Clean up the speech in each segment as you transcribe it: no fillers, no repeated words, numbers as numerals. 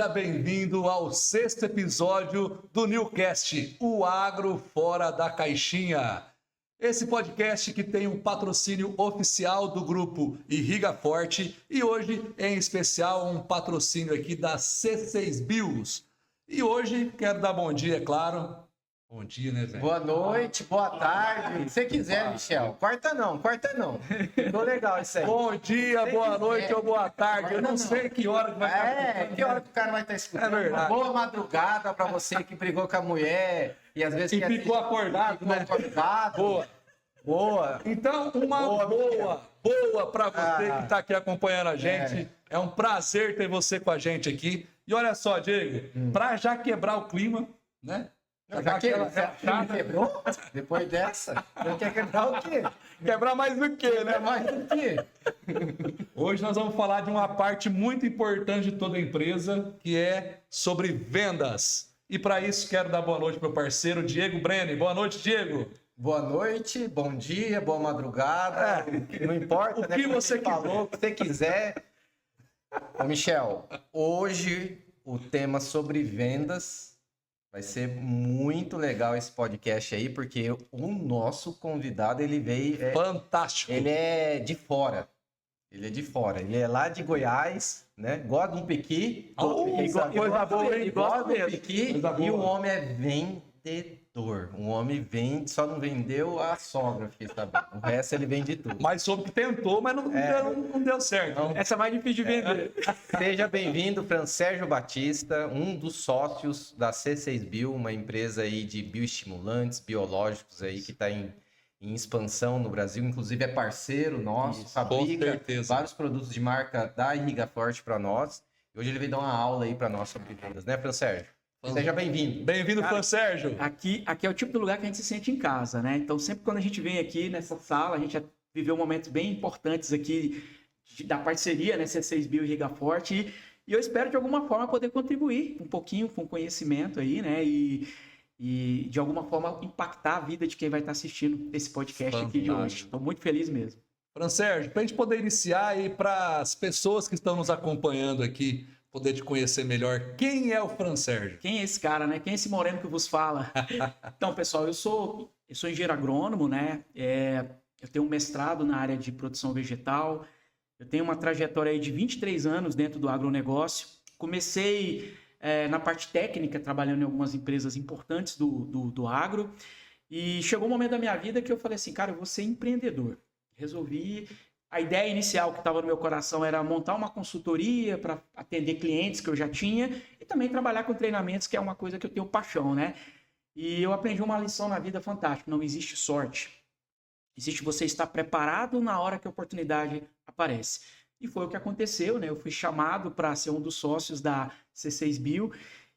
Seja bem-vindo ao 6º episódio do Newcast, o Agro Fora da Caixinha. Esse podcast que tem um patrocínio oficial do grupo Irriga Forte e hoje, em especial, um patrocínio aqui da C6 Bios. E hoje quero dar bom dia, é claro. Bom dia, né, velho? Boa noite, boa tarde, o que você quiser, Michel. Corta não. Ficou legal isso aí. Bom dia, boa noite ou boa tarde. Eu não sei que hora que vai estar. Que hora que o cara vai estar escutando. É verdade. Boa madrugada pra você que brigou com a mulher e às vezes... E ficou acordado, né? Boa. Então, uma boa para você que está aqui acompanhando a gente. É um prazer ter você com a gente aqui. E olha só, Diego, para já quebrar o clima, né? Já quebrou? Depois dessa? Não quer quebrar o quê? Quebrar mais do que, né? Mais do quê? Hoje nós vamos falar de uma parte muito importante de toda empresa, que é sobre vendas. E para isso quero dar boa noite para o parceiro Diego Brenner. Boa noite, Diego. Boa noite, bom dia, boa madrugada. Não importa, o que você falou, o que você quiser. Ô, Michel, hoje o tema sobre vendas vai ser muito legal esse podcast aí, porque o nosso convidado, ele veio... Fantástico. Ele é de fora. Ele é lá de Goiás, né? Gosta de um pequi. Coisa boa, hein? Gosta de um pequi. E o homem é vendedor. O homem vende, só não vendeu a sogra, fiquei sabendo. O resto ele vende tudo. Mas soube que tentou, mas não deu certo. Não. Essa é mais difícil de vender. Seja bem-vindo, Francérgio Batista, um dos sócios da C6 Bio, uma empresa aí de bioestimulantes, biológicos aí que está em expansão no Brasil, inclusive é parceiro nosso, Isso, fabrica vários produtos de marca da Irriga Forte para nós. E hoje ele veio dar uma aula aí para nós sobre vendas, né, Francérgio? Seja bem-vindo. Bem-vindo, Francérgio. Aqui é o tipo de lugar que a gente se sente em casa, né? Então, sempre quando a gente vem aqui nessa sala, a gente já viveu momentos bem importantes aqui da parceria, né? C6 Bio e Irriga Forte. E eu espero, de alguma forma, poder contribuir um pouquinho com o conhecimento aí, né? E de alguma forma, impactar a vida de quem vai estar assistindo esse podcast aqui de hoje. Estou muito feliz mesmo. Francérgio, para a gente poder iniciar aí para as pessoas que estão nos acompanhando aqui, poder te conhecer melhor, quem é o Francérgio? Quem é esse cara, né? Quem é esse moreno que vos fala? Então, pessoal, eu sou engenheiro agrônomo, né? Eu tenho um mestrado na área de produção vegetal. Eu tenho uma trajetória aí de 23 anos dentro do agronegócio. Comecei na parte técnica, trabalhando em algumas empresas importantes do agro. E chegou um momento da minha vida que eu falei assim, cara, eu vou ser empreendedor. Resolvi... A ideia inicial que estava no meu coração era montar uma consultoria para atender clientes que eu já tinha e também trabalhar com treinamentos, que é uma coisa que eu tenho paixão, né? E eu aprendi uma lição na vida fantástica. Não existe sorte. Existe você estar preparado na hora que a oportunidade aparece. E foi o que aconteceu, né? Eu fui chamado para ser um dos sócios da C6 Bio.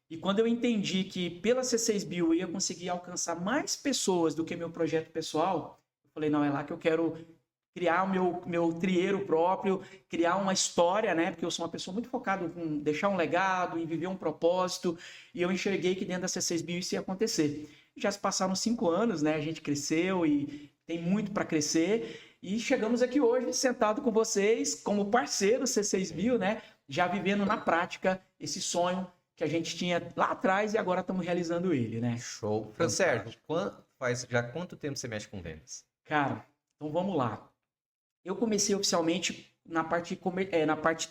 E quando eu entendi que pela C6 Bio eu ia conseguir alcançar mais pessoas do que meu projeto pessoal, eu falei, não, é lá que eu quero criar o meu trieiro próprio, criar uma história, né? Porque eu sou uma pessoa muito focada em deixar um legado, em viver um propósito, e eu enxerguei que dentro da C6 Bio isso ia acontecer. Já se passaram 5 anos, né? A gente cresceu e tem muito para crescer, e chegamos aqui hoje sentado com vocês, como parceiro C6 Bio, né? Já vivendo na prática esse sonho que a gente tinha lá atrás e agora estamos realizando ele, né? Show. Francérgio, faz já quanto tempo você mexe com vendas? Cara, então vamos lá. Eu comecei oficialmente na parte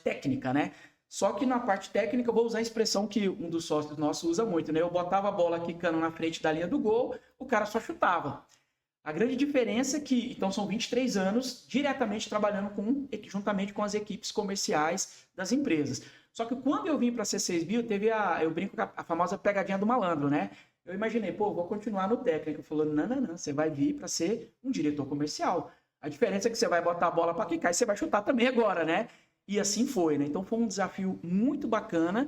técnica, né? Só que na parte técnica eu vou usar a expressão que um dos sócios nossos usa muito, né? Eu botava a bola quicando na frente da linha do gol, o cara só chutava. A grande diferença é que, então, são 23 anos diretamente trabalhando juntamente com as equipes comerciais das empresas. Só que quando eu vim para a C6 Bio, eu brinco com a famosa pegadinha do malandro, né? Eu imaginei, vou continuar no técnico. Ele falou, não, você vai vir para ser um diretor comercial. A diferença é que você vai botar a bola para quicar e você vai chutar também agora, né? E assim foi, né? Então foi um desafio muito bacana.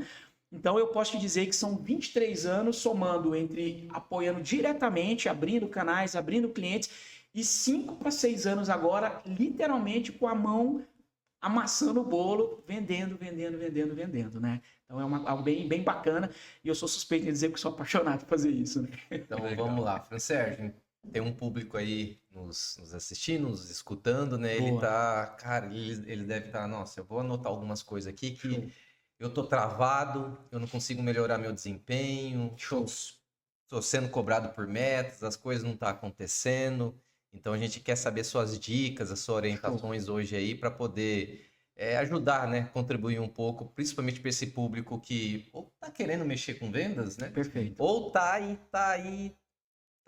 Então eu posso te dizer que são 23 anos somando entre apoiando diretamente, abrindo canais, abrindo clientes, e 5 para 6 anos agora, literalmente com a mão amassando o bolo, vendendo, né? Então é algo bem bacana, e eu sou suspeito de dizer que sou apaixonado por fazer isso, né? Então vamos lá, Francérgio. Tem um público aí nos assistindo, nos escutando, né? Boa. Ele tá... Cara, ele deve estar... Nossa, eu vou anotar algumas coisas aqui que eu tô travado, eu não consigo melhorar meu desempenho, tô sendo cobrado por metas, as coisas não estão acontecendo. Então a gente quer saber suas dicas, as suas orientações hoje aí para poder ajudar, né? Contribuir um pouco, principalmente para esse público que ou tá querendo mexer com vendas, né? Perfeito. Ou tá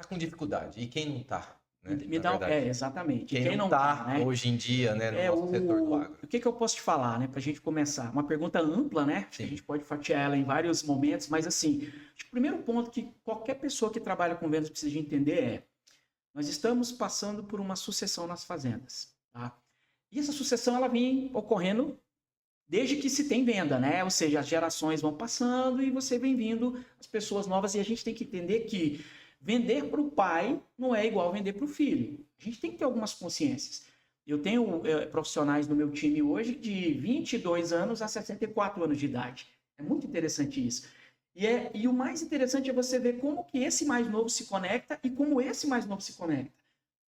com dificuldade. E quem não tá? Né? Me dá exatamente. Quem não tá, né? hoje em dia, né, no nosso setor do agro. O que eu posso te falar, né, pra gente começar? Uma pergunta ampla, né? Sim. A gente pode fatiar ela em vários momentos, mas assim, acho que o primeiro ponto que qualquer pessoa que trabalha com vendas precisa de entender é: nós estamos passando por uma sucessão nas fazendas, tá? E essa sucessão, ela vem ocorrendo desde que se tem venda, né? Ou seja, as gerações vão passando e você vem vindo as pessoas novas, e a gente tem que entender que vender para o pai não é igual vender para o filho. A gente tem que ter algumas consciências. Eu tenho profissionais no meu time hoje de 22 anos a 64 anos de idade. É muito interessante isso. E o mais interessante é você ver como que esse mais novo se conecta e como esse mais novo se conecta.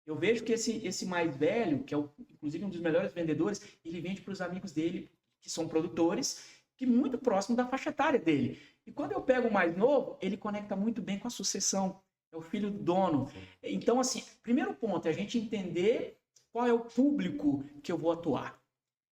Eu vejo que esse mais velho, que é inclusive um dos melhores vendedores, ele vende para os amigos dele, que são produtores, que muito próximo da faixa etária dele. E quando eu pego o mais novo, ele conecta muito bem com a sucessão. É o filho do dono. Então, assim, primeiro ponto é a gente entender qual é o público que eu vou atuar.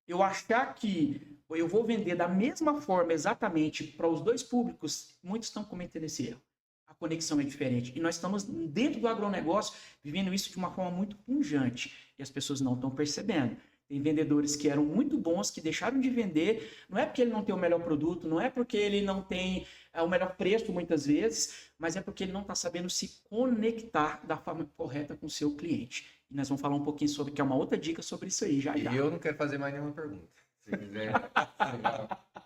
Eu achar que eu vou vender da mesma forma exatamente para os dois públicos, muitos estão cometendo esse erro. A conexão é diferente. E nós estamos dentro do agronegócio vivendo isso de uma forma muito pungente. E as pessoas não estão percebendo. Tem vendedores que eram muito bons, que deixaram de vender. Não é porque ele não tem o melhor produto, não é porque ele não tem o melhor preço muitas vezes, mas é porque ele não está sabendo se conectar da forma correta com o seu cliente. E nós vamos falar um pouquinho sobre, que é uma outra dica sobre isso aí já. E eu não quero fazer mais nenhuma pergunta. Se quiser.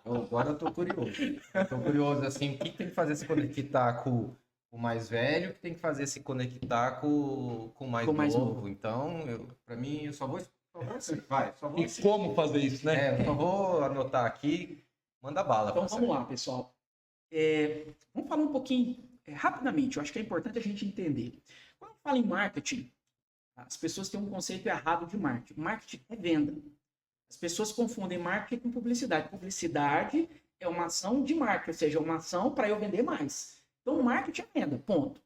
Agora eu tô curioso. Assim, o que tem que fazer se conectar com o mais velho, o que tem que fazer se conectar com o mais novo. Então, para mim, eu só vou E como fazer isso, né? Eu só vou anotar aqui, manda bala. Então vamos lá, pessoal. Vamos falar um pouquinho rapidamente. Eu acho que é importante a gente entender. Quando fala em marketing, as pessoas têm um conceito errado de marketing. Marketing é venda. As pessoas confundem marketing com publicidade. Publicidade é uma ação de marketing, ou seja, uma ação para eu vender mais. Então, marketing é venda, ponto.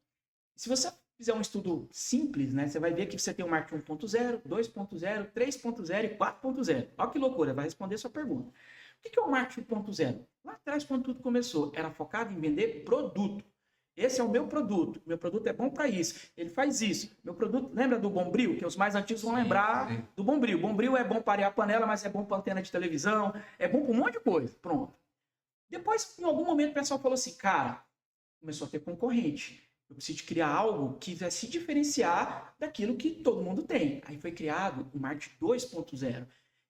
Se você fizer um estudo simples, né, você vai ver que você tem o marketing 1.0, 2.0, 3.0 e 4.0. Olha que loucura, vai responder a sua pergunta. O que é o marketing 1.0? Lá atrás, quando tudo começou, era focado em vender produto. Esse é o meu produto. Meu produto é bom para isso. Ele faz isso. Meu produto, lembra do Bombril? Que os mais antigos vão lembrar do Bombril. Bombril é bom para arear a panela, mas é bom para antena de televisão, é bom para um monte de coisa. Pronto. Depois, em algum momento, o pessoal falou assim, cara, começou a ter concorrente. Eu preciso criar algo que vai se diferenciar daquilo que todo mundo tem. Aí foi criado o marketing 2.0,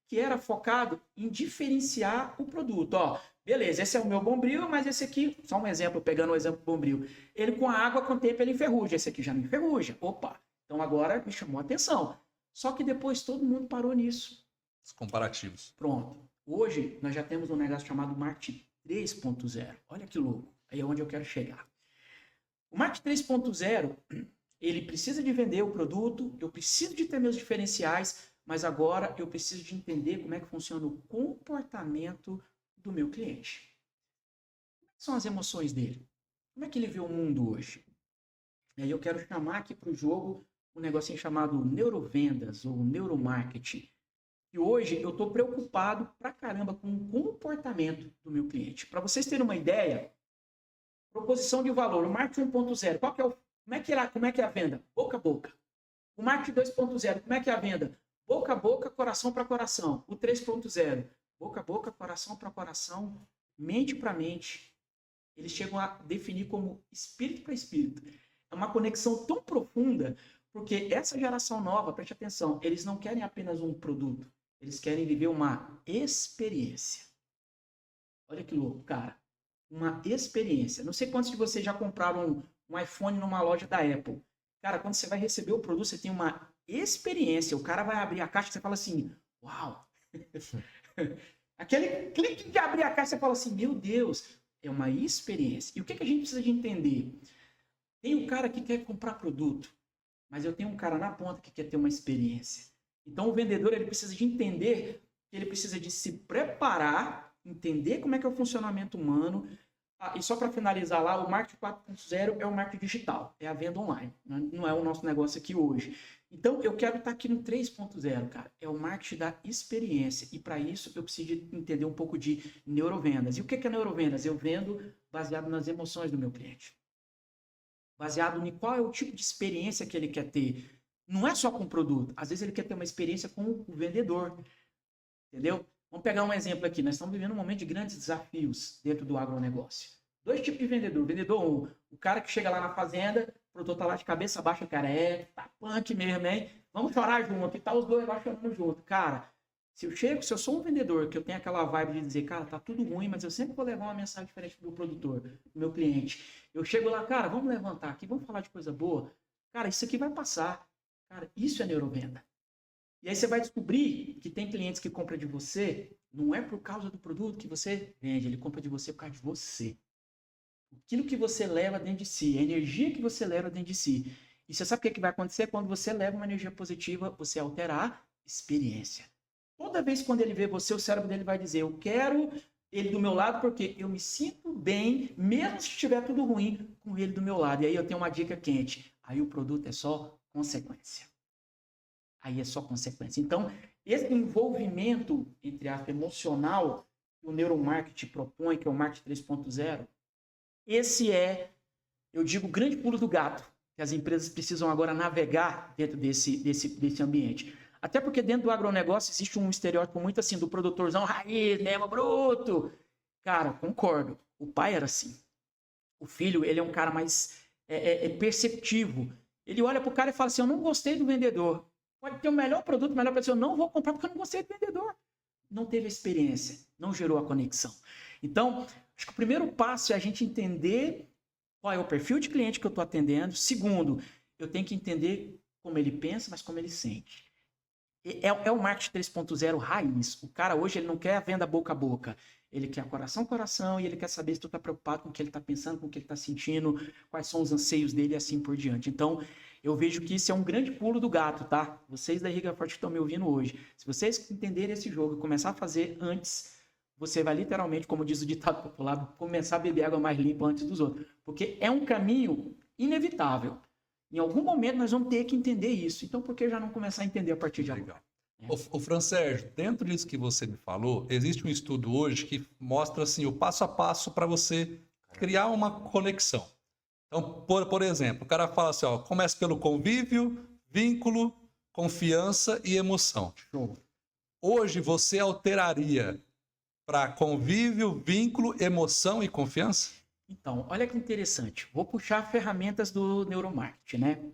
que era focado em diferenciar o produto. Ó, beleza, esse é o meu Bombril, mas esse aqui, só um exemplo, pegando o exemplo do Bombril, ele com a água, com o tempo, ele enferruja. Esse aqui já não enferruja. Opa, então agora me chamou a atenção. Só que depois todo mundo parou nisso. Os comparativos. Pronto. Hoje nós já temos um negócio chamado marketing 3.0. Olha que louco. Aí é onde eu quero chegar. O marketing 3.0, ele precisa de vender o produto, eu preciso de ter meus diferenciais, mas agora eu preciso de entender como é que funciona o comportamento do meu cliente. Como são as emoções dele? Como é que ele vê o mundo hoje? E aí eu quero chamar aqui para o jogo um negocinho chamado neurovendas ou neuromarketing. E hoje eu estou preocupado pra caramba com o comportamento do meu cliente. Para vocês terem uma ideia, proposição de valor, o marketing 1.0, como é que é a venda? Boca a boca. O marketing 2.0, como é que é a venda? Boca a boca, coração para coração. O 3.0, boca a boca, coração para coração, mente para mente. Eles chegam a definir como espírito para espírito. É uma conexão tão profunda, porque essa geração nova, preste atenção, eles não querem apenas um produto, eles querem viver uma experiência. Olha que louco, cara. Uma experiência. Não sei quantos de vocês já compraram um iPhone numa loja da Apple. Cara, quando você vai receber o produto, você tem uma experiência. O cara vai abrir a caixa e você fala assim, uau! Aquele clique de abrir a caixa, você fala assim, meu Deus, é uma experiência. E o que a gente precisa de entender? Tem um cara que quer comprar produto, mas eu tenho um cara na ponta que quer ter uma experiência. Então, o vendedor ele precisa de entender que ele precisa de se preparar entender como é que é o funcionamento humano. E só para finalizar lá, o marketing 4.0 é o marketing digital, é a venda online, não é o nosso negócio aqui hoje. Então, eu quero estar aqui no 3.0, cara, é o marketing da experiência, e para isso eu preciso entender um pouco de neurovendas. E o que é neurovendas? Eu vendo baseado nas emoções do meu cliente, baseado em qual é o tipo de experiência que ele quer ter. Não é só com o produto, às vezes ele quer ter uma experiência com o vendedor, entendeu? Vamos pegar um exemplo aqui. Nós estamos vivendo um momento de grandes desafios dentro do agronegócio. 2 tipos de vendedor. Vendedor 1, o cara que chega lá na fazenda, o produtor está lá de cabeça baixa, o cara tá punk mesmo, hein? Vamos chorar junto, aqui tá os dois lá chorando junto. Cara, se eu sou um vendedor, que eu tenho aquela vibe de dizer, cara, tá tudo ruim, mas eu sempre vou levar uma mensagem diferente pro produtor, pro meu cliente. Eu chego lá, cara, vamos levantar aqui, vamos falar de coisa boa. Cara, isso aqui vai passar. Cara, isso é neurovenda. E aí você vai descobrir que tem clientes que compram de você, não é por causa do produto que você vende, ele compra de você por causa de você. Aquilo que você leva dentro de si, a energia que você leva dentro de si. E você sabe o que vai acontecer? Quando você leva uma energia positiva, você alterar a experiência. Toda vez quando ele vê você, o cérebro dele vai dizer, eu quero ele do meu lado porque eu me sinto bem, mesmo se estiver tudo ruim, com ele do meu lado. E aí eu tenho uma dica quente. Aí o produto é só consequência. Aí é só consequência. Então, esse envolvimento, entre aspas, emocional que o neuromarketing propõe, que é o marketing 3.0, esse é, eu digo, o grande pulo do gato que as empresas precisam agora navegar dentro desse ambiente. Até porque dentro do agronegócio existe um estereótipo muito assim, do produtorzão raiz, mesmo, bruto. Cara, concordo. O pai era assim. O filho, ele é um cara mais perceptivo. Ele olha pro cara e fala assim, eu não gostei do vendedor. Pode ter o melhor produto, o melhor preço, eu não vou comprar porque eu não gostei do vendedor. Não teve experiência, não gerou a conexão. Então, acho que o primeiro passo é a gente entender qual é o perfil de cliente que eu estou atendendo. Segundo, eu tenho que entender como ele pensa, mas como ele sente. É o marketing 3.0 raiz. O cara hoje ele não quer a venda boca a boca. Ele quer coração a coração e ele quer saber se tu está preocupado com o que ele está pensando, com o que ele está sentindo, quais são os anseios dele e assim por diante. Então, eu vejo que isso é um grande pulo do gato, tá? Vocês da Riga Forte que estão me ouvindo hoje. Se vocês entenderem esse jogo e começar a fazer antes, você vai literalmente, como diz o ditado popular, começar a beber água mais limpa antes dos outros. Porque é um caminho inevitável. Em algum momento nós vamos ter que entender isso. Então, por que já não começar a entender a partir de agora? O Fran Sérgio, dentro disso que você me falou, existe um estudo hoje que mostra assim, o passo a passo para você criar uma conexão. Então, por exemplo, o cara fala assim, ó, começa pelo convívio, vínculo, confiança e emoção. Show. Hoje você alteraria para convívio, vínculo, emoção e confiança? Então, olha que interessante. Vou puxar ferramentas do neuromarketing, né?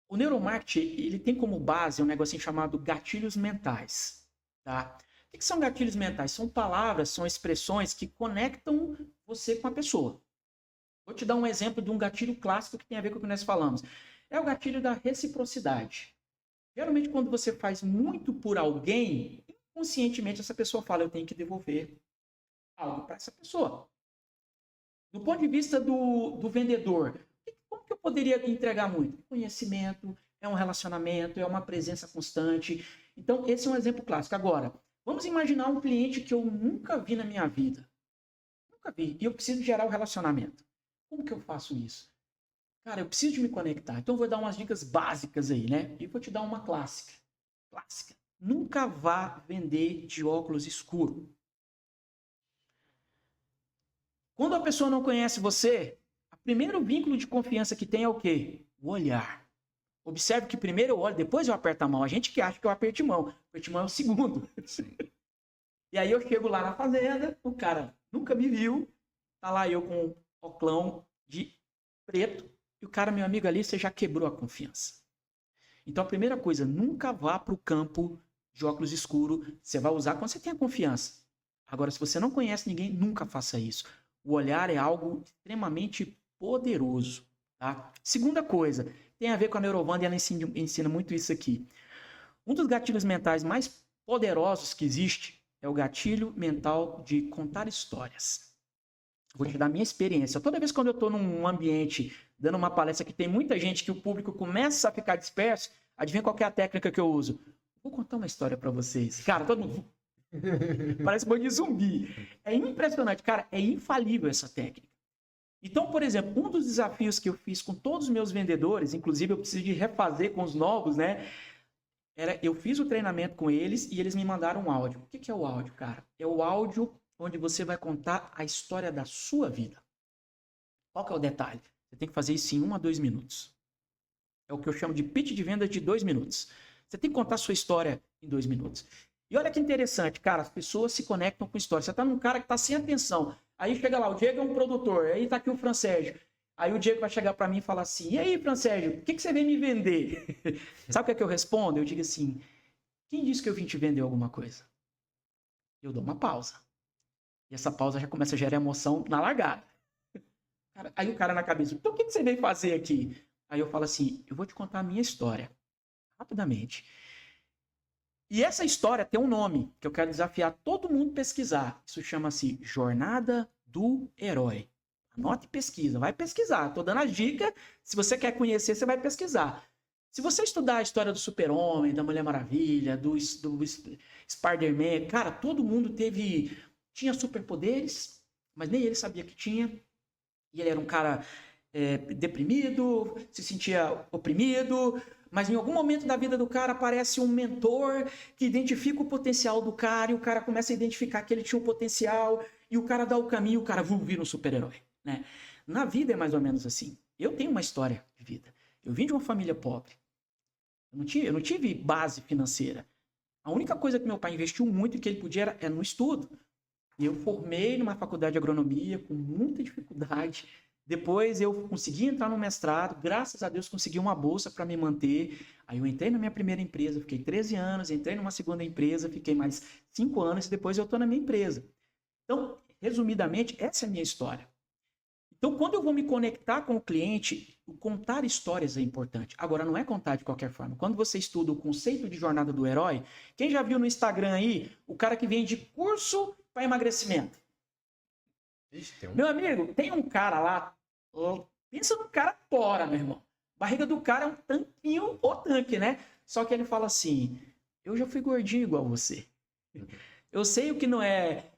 O neuromarketing, ele tem como base um negocinho chamado gatilhos mentais, tá? O que são gatilhos mentais? São palavras, são expressões que conectam você com a pessoa. Vou te dar um exemplo de um gatilho clássico que tem a ver com o que nós falamos. É o gatilho da reciprocidade. Geralmente, quando você faz muito por alguém, inconscientemente essa pessoa fala, eu tenho que devolver algo para essa pessoa. Do ponto de vista do vendedor, como que eu poderia entregar muito? Conhecimento, é um relacionamento, é uma presença constante. Então, esse é um exemplo clássico. Agora, vamos imaginar um cliente que eu nunca vi na minha vida. Nunca vi. E eu preciso gerar um relacionamento. Como que eu faço isso? Cara, eu preciso de me conectar. Então, eu vou dar umas dicas básicas aí, né? E vou te dar uma clássica. Clássica. Nunca vá vender de óculos escuro. Quando a pessoa não conhece você, o primeiro vínculo de confiança que tem é o quê? O olhar. Observe que primeiro eu olho, depois eu aperto a mão. A gente que acha que eu aperto mão. Aperto mão é o segundo. Sim. E aí eu chego lá na fazenda, o cara nunca me viu, tá lá eu com um oclão de preto, e o cara, meu amigo, ali você já quebrou a confiança. Então a primeira coisa, nunca vá para o campo de óculos escuros, você vai usar quando você tem a confiança. Agora, se você não conhece ninguém, nunca faça isso. O olhar é algo extremamente poderoso, tá? Segunda coisa, tem a ver com a Neurovanda e ela ensina muito isso aqui. Um dos gatilhos mentais mais poderosos que existe é o gatilho mental de contar histórias. Vou te dar a minha experiência. Toda vez quando eu estou num ambiente, dando uma palestra que tem muita gente, que o público começa a ficar disperso, adivinha qual que é a técnica que eu uso? Vou contar uma história para vocês. Cara, todo mundo... Parece boi de zumbi. É impressionante, cara, é infalível essa técnica. Então, por exemplo, um dos desafios que eu fiz com todos os meus vendedores, inclusive eu preciso de refazer com os novos, né? Eu fiz o treinamento com eles e eles me mandaram um áudio. O que é o áudio, cara? É o áudio onde você vai contar a história da sua vida. Qual que é o detalhe? Você tem que fazer isso em 1 a 2 minutos. É o que eu chamo de pitch de venda de 2 minutos. Você tem que contar a sua história em 2 minutos. E olha que interessante, cara, as pessoas se conectam com história. Você tá num cara que tá sem atenção. Aí chega lá, o Diego é um produtor, aí tá aqui o Fran Sérgio. Aí o Diego vai chegar para mim e falar assim, e aí, Fran Sérgio, o que você vem me vender? Sabe o que é que eu respondo? Eu digo assim, quem disse que eu vim te vender alguma coisa? Eu dou uma pausa. E essa pausa já começa a gerar emoção na largada. Aí o cara na cabeça, então o que você veio fazer aqui? Aí eu falo assim, eu vou te contar a minha história, rapidamente. E essa história tem um nome, que eu quero desafiar todo mundo a pesquisar. Isso chama-se Jornada do Herói. Anote e pesquisa, vai pesquisar. Estou dando as dicas, se você quer conhecer, você vai pesquisar. Se você estudar a história do Super-Homem, da Mulher Maravilha, do Spider-Man, cara, todo mundo tinha superpoderes, mas nem ele sabia que tinha. E ele era um cara deprimido, se sentia oprimido, mas em algum momento da vida do cara aparece um mentor que identifica o potencial do cara e o cara começa a identificar que ele tinha um potencial e o cara dá o caminho e o cara vira um super-herói, né? Na vida é mais ou menos assim. Eu tenho uma história de vida. Eu vim de uma família pobre. Eu não tive base financeira. A única coisa que meu pai investiu muito e que ele podia era no estudo. E eu formei numa faculdade de agronomia com muita dificuldade. Depois eu consegui entrar no mestrado, graças a Deus consegui uma bolsa para me manter. Aí eu entrei na minha primeira empresa, fiquei 13 anos, entrei numa segunda empresa, fiquei mais 5 anos e depois eu estou na minha empresa. Então, resumidamente, essa é a minha história. Então, quando eu vou me conectar com o cliente, contar histórias é importante. Agora, não é contar de qualquer forma. Quando você estuda o conceito de jornada do herói, quem já viu no Instagram aí o cara que vende curso para emagrecimento? Ixi, Meu amigo, tem um cara lá, pensa num cara tora, meu irmão. A barriga do cara é um tanquinho, ou tanque, né? Só que ele fala assim, eu já fui gordinho igual você. Eu sei o que não é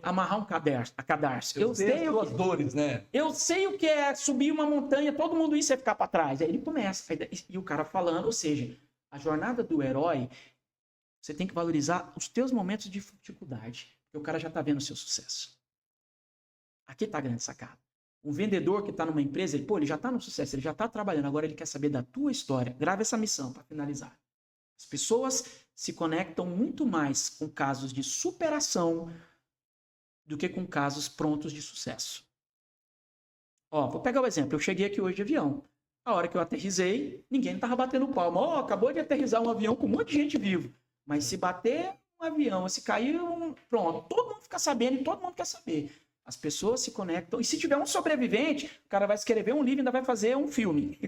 amarrar a cadarço. Eu sei as suas dores, né? Eu sei o que é subir uma montanha, todo mundo isso é ficar para trás. Aí ele começa. E o cara falando, ou seja, a jornada do herói, você tem que valorizar os teus momentos de dificuldade. Porque o cara já está vendo o seu sucesso. Aqui está a grande sacada. Um vendedor que está numa empresa, ele já está no sucesso, ele já está trabalhando, agora ele quer saber da tua história. Grava essa missão para finalizar. As pessoas se conectam muito mais com casos de superação do que com casos prontos de sucesso. Vou pegar o exemplo. Eu cheguei aqui hoje de avião. A hora que eu aterrisei, ninguém estava batendo palma. Acabou de aterrissar um avião com um monte de gente vivo. Mas se bater um avião, se cair, pronto. Todo mundo fica sabendo e todo mundo quer saber. As pessoas se conectam. E se tiver um sobrevivente, o cara vai escrever um livro e ainda vai fazer um filme.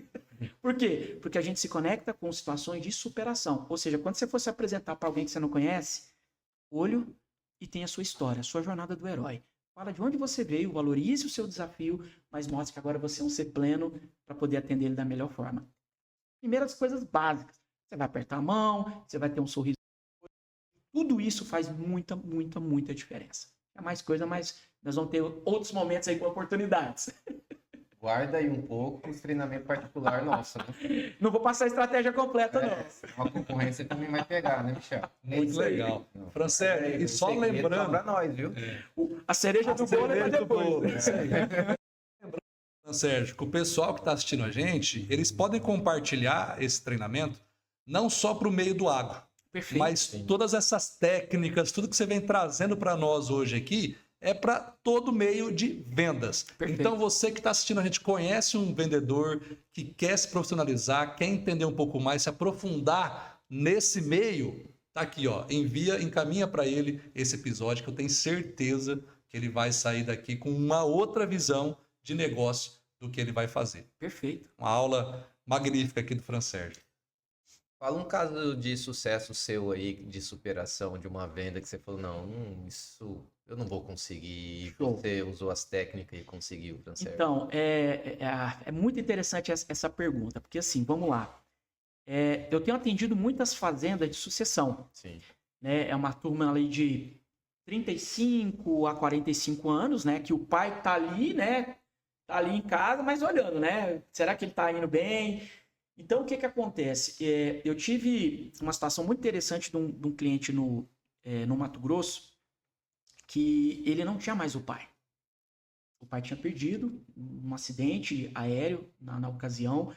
Por quê? Porque a gente se conecta com situações de superação. Ou seja, quando você for se apresentar para alguém que você não conhece, olho e tem a sua história, a sua jornada do herói. Fala de onde você veio, valorize o seu desafio, mas mostre que agora você é um ser pleno para poder atender ele da melhor forma. Primeiras coisas básicas. Você vai apertar a mão, você vai ter um sorriso. Tudo isso faz muita, muita, muita diferença. É mais coisa, mas nós vamos ter outros momentos aí com oportunidades. Guarda aí um pouco os treinamento particular nosso, né? Não vou passar a estratégia completa, não. Uma concorrência também vai pegar, né, Michel? Muito legal. Francélio, e só lembrando... Pra nós, viu? A cereja do bolo é depois. Sérgio, que o pessoal que está assistindo a gente, eles podem compartilhar esse treinamento não só para o meio do agro, Perfeito. mas todas essas técnicas, tudo que você vem trazendo para nós hoje aqui, é para todo meio de vendas. Perfeito. Então você que está assistindo a gente conhece um vendedor que quer se profissionalizar, quer entender um pouco mais, se aprofundar nesse meio, tá aqui, ó, encaminha para ele esse episódio que eu tenho certeza que ele vai sair daqui com uma outra visão de negócio do que ele vai fazer. Perfeito. Uma aula magnífica aqui do Fran Sérgio. Fala um caso de sucesso seu aí, de superação de uma venda que você falou, isso eu não vou conseguir. Show. Você usou as técnicas e conseguiu, Fran Sérgio. Então, é muito interessante essa pergunta, porque assim, vamos lá. Eu tenho atendido muitas fazendas de sucessão. Sim. Né? É uma turma ali de 35 a 45 anos, né? Que o pai tá ali, né? Tá ali em casa, mas olhando, né? Será que ele tá indo bem? Então, o que que acontece? Eu tive uma situação muito interessante de um cliente no Mato Grosso, que ele não tinha mais o pai. O pai tinha perdido um acidente aéreo na ocasião.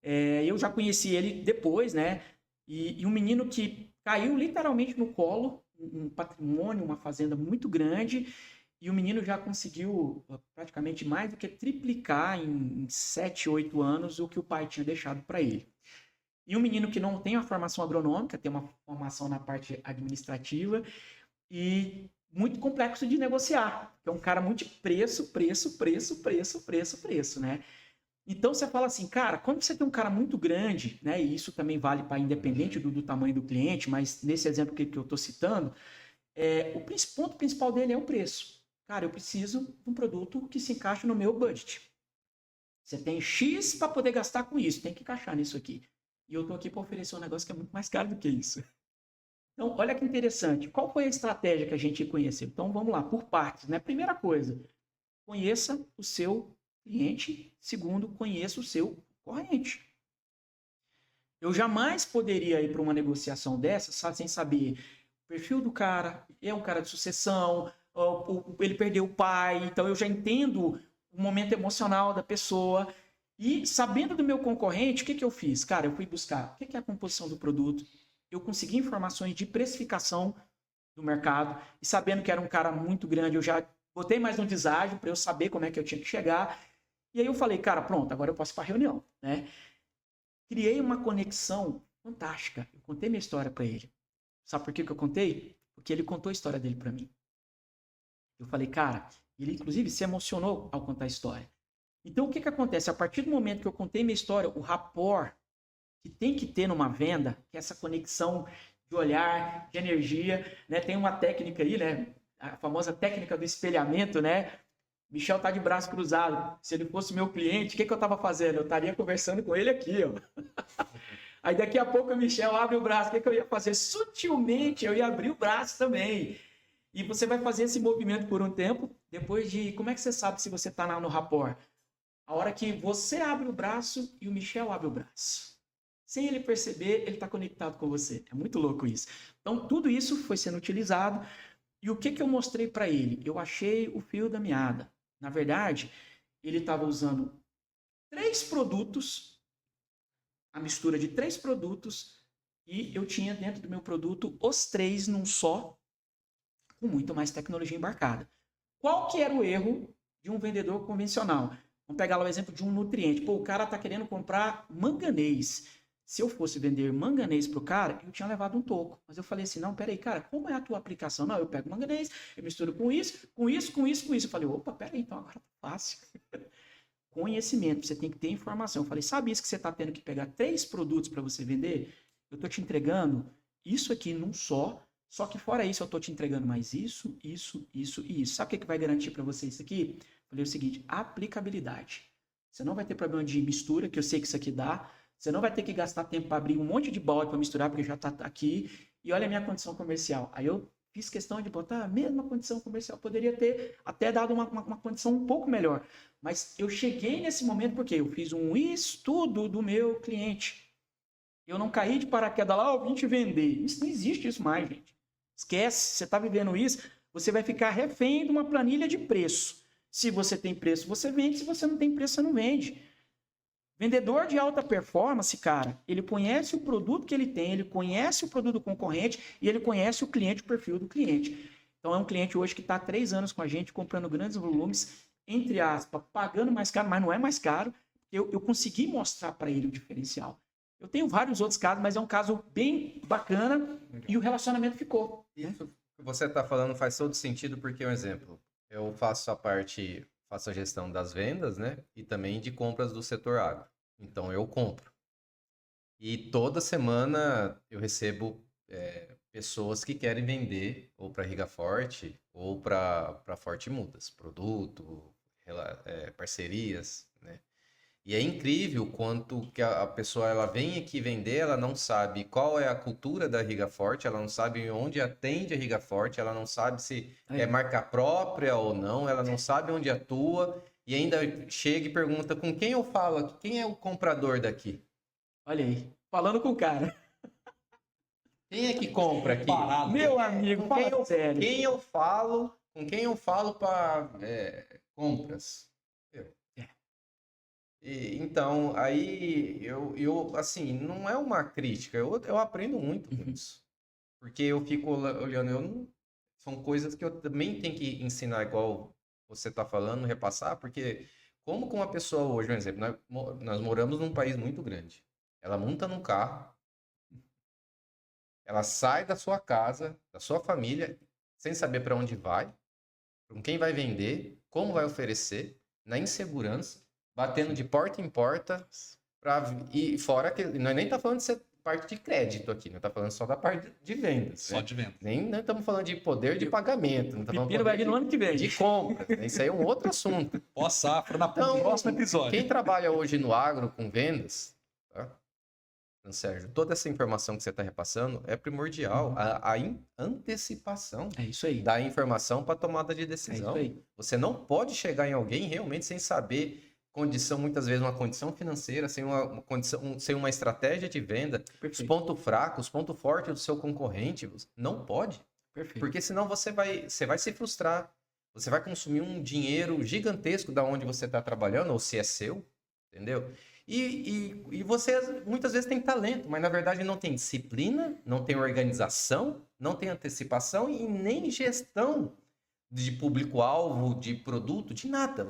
Eu já conheci ele depois, né? E um menino que caiu literalmente no colo, um patrimônio, uma fazenda muito grande, e o menino já conseguiu praticamente mais do que triplicar em 7, 8 anos o que o pai tinha deixado para ele. E um menino que não tem uma formação agronômica, tem uma formação na parte administrativa e muito complexo de negociar, que é um cara muito de preço, né? Então você fala assim, cara, quando você tem um cara muito grande, né? E isso também vale para independente do tamanho do cliente, mas nesse exemplo que eu estou citando, o ponto principal dele é o preço. Cara, eu preciso de um produto que se encaixe no meu budget. Você tem X para poder gastar com isso, tem que encaixar nisso aqui. E eu estou aqui para oferecer um negócio que é muito mais caro do que isso. Então, olha que interessante. Qual foi a estratégia que a gente conheceu? Então, vamos lá, por partes, né? Primeira coisa, conheça o seu cliente. Segundo, conheça o seu concorrente. Eu jamais poderia ir para uma negociação dessa sem saber o perfil do cara, é um cara de sucessão, ele perdeu o pai, então eu já entendo o momento emocional da pessoa. E sabendo do meu concorrente, o que eu fiz? Cara, eu fui buscar o que é a composição do produto, eu consegui informações de precificação do mercado, e sabendo que era um cara muito grande, eu já botei mais um deságio para eu saber como é que eu tinha que chegar. E aí eu falei, cara, pronto, agora eu posso ir para a reunião, né? Criei uma conexão fantástica. Eu contei minha história para ele. Sabe por que eu contei? Porque ele contou a história dele para mim. Eu falei, cara, ele inclusive se emocionou ao contar a história. Então, o que acontece? A partir do momento que eu contei minha história, o rapport que tem que ter numa venda, que é essa conexão de olhar, de energia, né? Tem uma técnica aí, né? A famosa técnica do espelhamento, né? Michel tá de braço cruzado. Se ele fosse meu cliente, o que eu estava fazendo? Eu estaria conversando com ele aqui, ó. Aí daqui a pouco o Michel abre o braço. O que eu ia fazer? Sutilmente eu ia abrir o braço também. E você vai fazer esse movimento por um tempo. Depois de... Como é que você sabe se você está no rapport? A hora que você abre o braço e o Michel abre o braço. Sem ele perceber, ele está conectado com você. É muito louco isso. Então, tudo isso foi sendo utilizado. E o que eu mostrei para ele? Eu achei o fio da meada. Na verdade, ele estava usando 3 produtos, a mistura de 3 produtos, e eu tinha dentro do meu produto os 3 num só, com muito mais tecnologia embarcada. Qual que era o erro de um vendedor convencional? Vamos pegar lá o exemplo de um nutriente. Pô, o cara está querendo comprar manganês. Se eu fosse vender manganês pro cara, eu tinha levado um toco. Mas eu falei assim, não, peraí, cara, como é a tua aplicação? Não, eu pego manganês, eu misturo com isso, com isso, com isso, com isso. Eu falei, opa, peraí, então agora tá fácil. Conhecimento, você tem que ter informação. Eu falei, sabe isso que você está tendo que pegar 3 produtos para você vender? Eu estou te entregando isso aqui num só que fora isso eu estou te entregando mais isso, isso, isso e isso. Sabe o que vai garantir para você isso aqui? Eu falei o seguinte, aplicabilidade. Você não vai ter problema de mistura, que eu sei que isso aqui dá. Você não vai ter que gastar tempo para abrir um monte de balde para misturar, porque já está aqui. E olha a minha condição comercial. Aí eu fiz questão de botar a mesma condição comercial. Poderia ter até dado uma condição um pouco melhor. Mas eu cheguei nesse momento porque eu fiz um estudo do meu cliente. Eu não caí de paraquedas lá, eu vim te vender. Isso não existe isso mais, gente. Esquece, você está vivendo isso, você vai ficar refém de uma planilha de preço. Se você tem preço, você vende. Se você não tem preço, você não vende. Vendedor de alta performance, cara, ele conhece o produto que ele tem, ele conhece o produto do concorrente e ele conhece o cliente, o perfil do cliente. Então, é um cliente hoje que está há 3 anos com a gente, comprando grandes volumes, entre aspas, pagando mais caro, mas não é mais caro. Eu consegui mostrar para ele o diferencial. Eu tenho vários outros casos, mas é um caso bem bacana e o relacionamento ficou. Isso que você está falando faz todo sentido, porque, um exemplo, eu faço a gestão das vendas, né? E também de compras do setor agro. Então, eu compro. E toda semana eu recebo pessoas que querem vender ou para Riga Forte ou para Forte Mudas. Produto, parcerias, né? E é incrível quanto que a pessoa ela vem aqui vender, ela não sabe qual é a cultura da Riga Forte, ela não sabe onde atende a Riga Forte, ela não sabe se é marca própria ou não, ela não sabe onde atua e ainda chega e pergunta com quem eu falo aqui, quem é o comprador daqui? Olha aí, falando com o cara. Quem é que compra aqui? Parado. Meu amigo, Com quem fala sério. com quem eu falo para compras? Então, aí eu assim, não é uma crítica, eu aprendo muito com isso. Porque eu fico olhando, são coisas que eu também tenho que ensinar, igual você está falando, repassar, porque como com uma pessoa hoje, um exemplo, nós moramos num país muito grande. Ela monta num carro, ela sai da sua casa, da sua família, sem saber para onde vai, com quem vai vender, como vai oferecer, na insegurança, batendo de porta em porta, e fora que nós nem tá falando de ser parte de crédito aqui, nós tá falando só da parte de vendas. Só Né? de venda. Nem não estamos falando de poder de pagamento, não estamos Pepino vai vir no ano que vem. de compra. Isso aí é um outro assunto. Pós-safra, no Então, próximo episódio. Quem trabalha hoje no agro com vendas, tá? Sérgio, toda essa informação que você está repassando é primordial. A antecipação É isso aí. da informação para tomada de É decisão. isso aí. Você não pode chegar em alguém realmente sem saber condição, muitas vezes uma condição financeira, sem uma condição, sem uma estratégia de venda, os Perfeito. pontos fracos, os pontos fortes do seu concorrente. Não pode. Perfeito. Porque senão você vai se frustrar. Você vai consumir um dinheiro gigantesco da onde você está trabalhando, ou se é seu, entendeu? E você muitas vezes tem talento, mas na verdade não tem disciplina, não tem organização, não tem antecipação e nem gestão de público-alvo, de produto, de nada.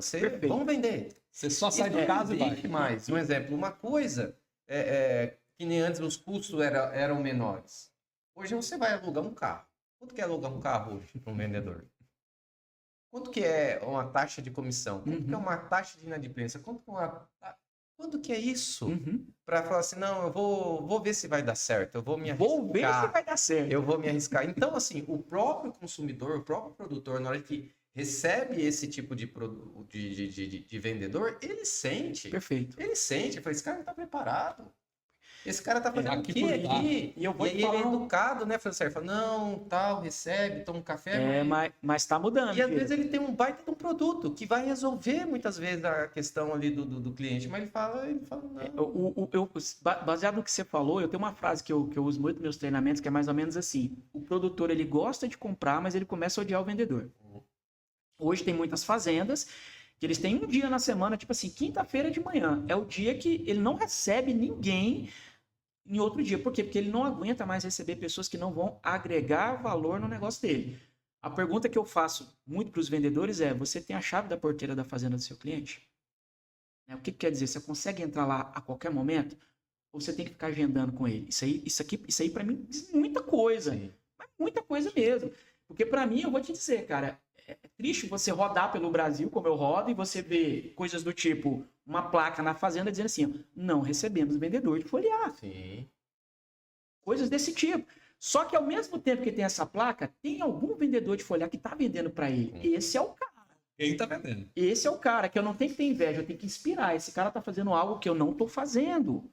Vamos vender. Você só sai de casa e vai. Existe mais. Um exemplo, uma coisa que nem antes os custos eram menores. Hoje você vai alugar um carro. Quanto que é alugar um carro hoje para um vendedor? Quanto que é uma taxa de comissão? Quanto que é uma taxa de inadimplência? Quanto que é isso? Para falar assim, não, eu vou ver se vai dar certo, eu vou me arriscar. Vou ver se vai dar certo. Eu vou me arriscar. Então, assim, o próprio consumidor, o próprio produtor, na hora que recebe esse tipo de vendedor, ele sente. Perfeito. Ele sente, fala, esse cara não está preparado. Esse cara tá fazendo aqui o quê por aqui? E eu vou aí te falar ele é educado, né, Francisco? Fala, não, tal, recebe, toma um café. Mas tá mudando. E às vezes ele tem um baita de um produto que vai resolver muitas vezes a questão ali do cliente, mas ele fala não. Baseado no que você falou, eu tenho uma frase que eu uso muito nos meus treinamentos, que é mais ou menos assim: o produtor ele gosta de comprar, mas ele começa a odiar o vendedor. Hoje tem muitas fazendas que eles têm um dia na semana, tipo assim, quinta-feira de manhã, é o dia que ele não recebe ninguém em outro dia. Por quê? Porque ele não aguenta mais receber pessoas que não vão agregar valor no negócio dele. A pergunta que eu faço muito para os vendedores é: você tem a chave da porteira da fazenda do seu cliente? O que quer dizer? Você consegue entrar lá a qualquer momento? Ou você tem que ficar agendando com ele? Isso aí para mim diz muita coisa. Mas muita coisa mesmo. Porque para mim, eu vou te dizer, cara, é triste você rodar pelo Brasil, como eu rodo, e você ver coisas do tipo uma placa na fazenda dizendo assim: ó, não recebemos vendedor de folhear. Sim. Coisas desse tipo. Só que ao mesmo tempo que tem essa placa, tem algum vendedor de folhear que está vendendo para ele. Esse é o cara. Quem tá vendendo? Esse é o cara que eu não tenho que ter inveja, eu tenho que inspirar. Esse cara tá fazendo algo que eu não tô fazendo.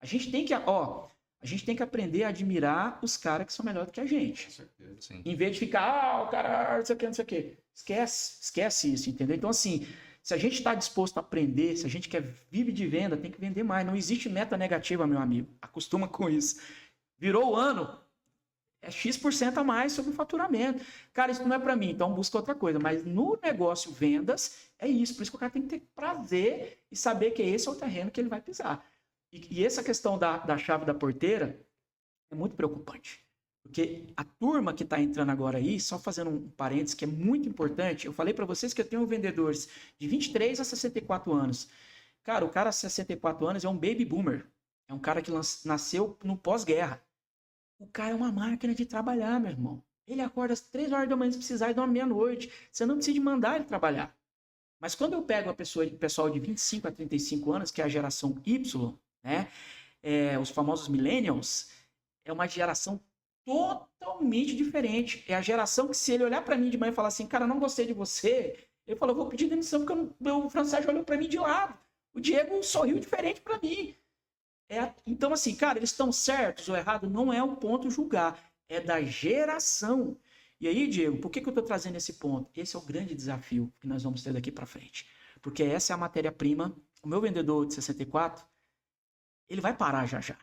A gente tem que aprender a admirar os caras que são melhores do que a gente. Com certeza. Sim. Em vez de ficar, o cara, não sei o que. Esquece isso, entendeu? Então, assim, se a gente está disposto a aprender, se a gente vive de venda, tem que vender mais. Não existe meta negativa, meu amigo. Acostuma com isso. Virou o ano, é X% a mais sobre o faturamento. Cara, isso não é para mim, então busca outra coisa. Mas no negócio vendas, é isso. Por isso que o cara tem que ter prazer e saber que esse é o terreno que ele vai pisar. E essa questão da chave da porteira é muito preocupante. Porque a turma que está entrando agora aí, só fazendo um parênteses que é muito importante, eu falei para vocês que eu tenho vendedores de 23 a 64 anos. Cara, o cara de 64 anos é um baby boomer. É um cara que nasceu no pós-guerra. O cara é uma máquina de trabalhar, meu irmão. Ele acorda às 3 horas da manhã se precisar e dorme meia-noite. Você não precisa de mandar ele trabalhar. Mas quando eu pego o pessoal de 25 a 35 anos, que é a geração Y, né? Os famosos millennials, é uma geração totalmente diferente. É a geração que, se ele olhar para mim de manhã e falar assim, cara, não gostei de você, ele falou, vou pedir demissão porque o Francésio olhou para mim de lado. O Diego sorriu diferente para mim. Então, assim, cara, eles estão certos ou errados? Não é o ponto julgar. É da geração. E aí, Diego, por que eu estou trazendo esse ponto? Esse é o grande desafio que nós vamos ter daqui para frente. Porque essa é a matéria-prima. O meu vendedor de 64, ele vai parar já já.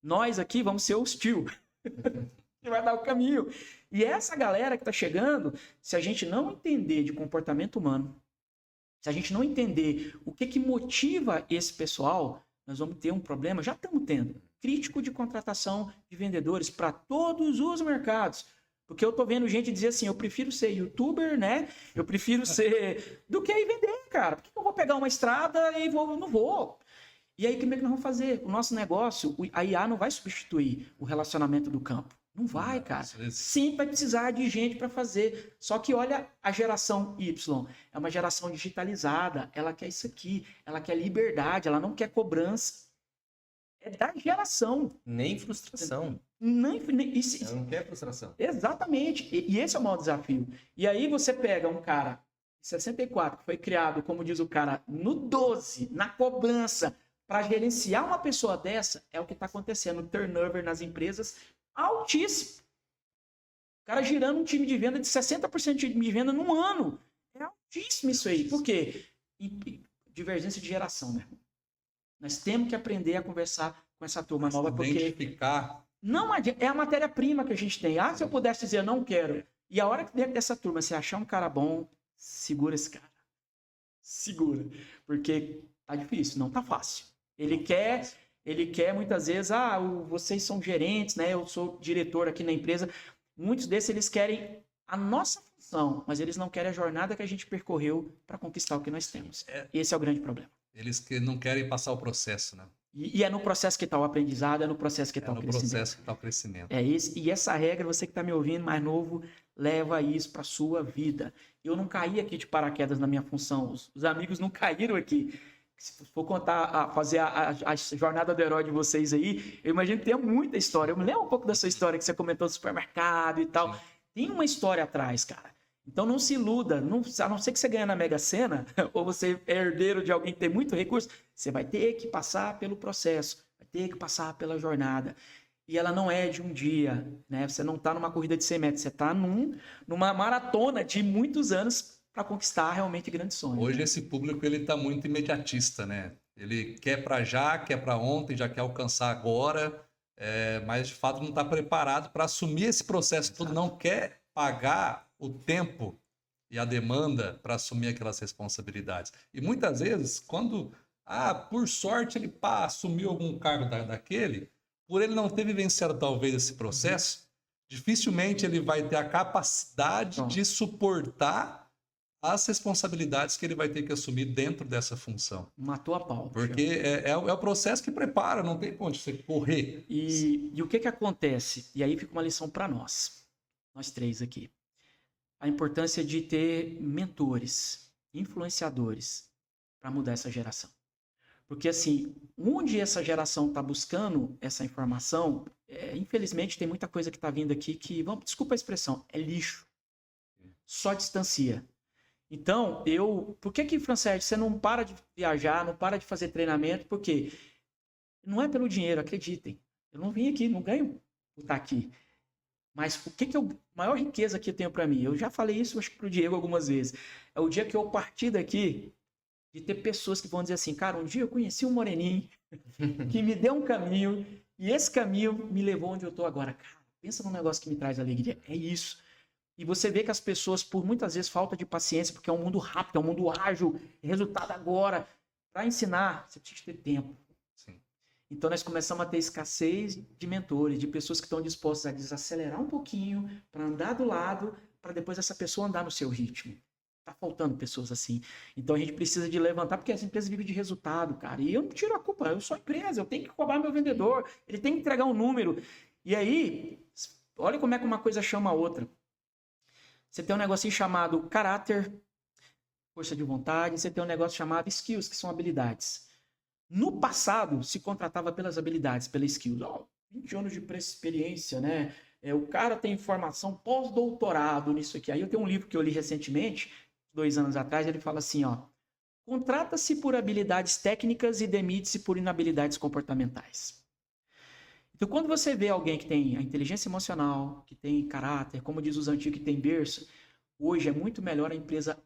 Nós aqui vamos ser hostil. Ele vai dar o caminho. E essa galera que está chegando, se a gente não entender de comportamento humano, se a gente não entender o que motiva esse pessoal, nós vamos ter um problema, já estamos tendo, crítico de contratação de vendedores para todos os mercados. Porque eu tô vendo gente dizer assim, eu prefiro ser youtuber, né? Eu prefiro ser... do que ir vender, cara. Por que eu vou pegar uma estrada e não vou? E aí, como é que nós vamos fazer? O nosso negócio, a IA não vai substituir o relacionamento do campo. Não vai, cara. Sempre vai precisar de gente para fazer. Só que olha a geração Y. É uma geração digitalizada. Ela quer isso aqui. Ela quer liberdade. Ela não quer cobrança. É da geração. Nem frustração. Ela não quer frustração. Exatamente. E esse é o maior desafio. E aí você pega um cara de 64, que foi criado, como diz o cara, no 12, na cobrança, para gerenciar uma pessoa dessa, é o que está acontecendo. O turnover nas empresas altíssimo. O cara girando um time de venda de 60% de venda num ano. É altíssimo isso aí. Por quê? Divergência de geração, né? Nós temos que aprender a conversar com essa turma nova, porque identificar. Não é a matéria-prima que a gente tem. Se eu pudesse dizer, eu não quero. E a hora que dentro dessa turma você achar um cara bom, segura esse cara. Segura. Porque tá difícil, não tá fácil. Ele quer muitas vezes, vocês são gerentes, né? Eu sou diretor aqui na empresa. Muitos desses, eles querem a nossa função, mas eles não querem a jornada que a gente percorreu para conquistar o que nós temos. Esse é o grande problema. Eles que não querem passar o processo, né? E é no processo que está o aprendizado, é no processo que está o crescimento. É no processo que está o crescimento. E essa regra, você que está me ouvindo, mais novo, leva isso para a sua vida. Eu não caí aqui de paraquedas na minha função. Os amigos não caíram aqui. Se for contar, fazer a jornada do herói de vocês aí, eu imagino que tem muita história. Eu me lembro um pouco da sua história que você comentou do supermercado e tal. Sim. Tem uma história atrás, cara. Então não se iluda, a não ser que você ganhe na Mega Sena, ou você é herdeiro de alguém que tem muito recurso, você vai ter que passar pelo processo, vai ter que passar pela jornada. E ela não é de um dia, né? Você não está numa corrida de 100 metros, você está numa maratona de muitos anos para conquistar realmente grandes sonhos. Hoje esse público ele está muito imediatista, né? Ele quer para já, quer para ontem, já quer alcançar agora, mas de fato não está preparado para assumir esse processo todo, não quer pagar o tempo e a demanda para assumir aquelas responsabilidades. E muitas vezes, quando, por sorte, ele assumiu algum cargo daquele, por ele não ter vivenciado talvez esse processo, dificilmente ele vai ter a capacidade de suportar as responsabilidades que ele vai ter que assumir dentro dessa função. Matou a pau. Porque é o processo que prepara, não tem onde você correr. E o que acontece? E aí fica uma lição para nós três aqui. A importância de ter mentores, influenciadores, para mudar essa geração. Porque, assim, onde essa geração está buscando essa informação, infelizmente tem muita coisa que está vindo aqui que, desculpa a expressão, é lixo. Só distancia. Então, por que Francesc, você não para de viajar, não para de fazer treinamento? Porque não é pelo dinheiro, acreditem. Eu não vim aqui, não ganho por estar aqui. Mas o que é a maior riqueza que eu tenho para mim? Eu já falei isso, acho que para o Diego algumas vezes. É o dia que eu partir daqui, de ter pessoas que vão dizer assim, cara, um dia eu conheci um moreninho que me deu um caminho e esse caminho me levou onde eu estou agora. Cara, pensa num negócio que me traz alegria. É isso. E você vê que as pessoas, por muitas vezes, falta de paciência, porque é um mundo rápido, é um mundo ágil, resultado agora. Para ensinar, você precisa ter tempo. Sim. Então, nós começamos a ter escassez de mentores, de pessoas que estão dispostas a desacelerar um pouquinho, para andar do lado, para depois essa pessoa andar no seu ritmo. Está faltando pessoas assim. Então, a gente precisa de levantar, porque as empresas vivem de resultado, cara. E eu não tiro a culpa, eu sou empresa, eu tenho que cobrar meu vendedor, ele tem que entregar um número. E aí, olha como é que uma coisa chama a outra. Você tem um negocinho chamado caráter, força de vontade, você tem um negócio chamado skills, que são habilidades. No passado, se contratava pelas habilidades, pelas skills. 20 anos de experiência, né? O cara tem formação pós-doutorado nisso aqui. Aí eu tenho um livro que eu li recentemente, 2 anos atrás, ele fala assim, Contrata-se por habilidades técnicas e demite-se por inabilidades comportamentais. Então, quando você vê alguém que tem a inteligência emocional, que tem caráter, como diz os antigos, que tem berço, hoje é muito melhor a empresa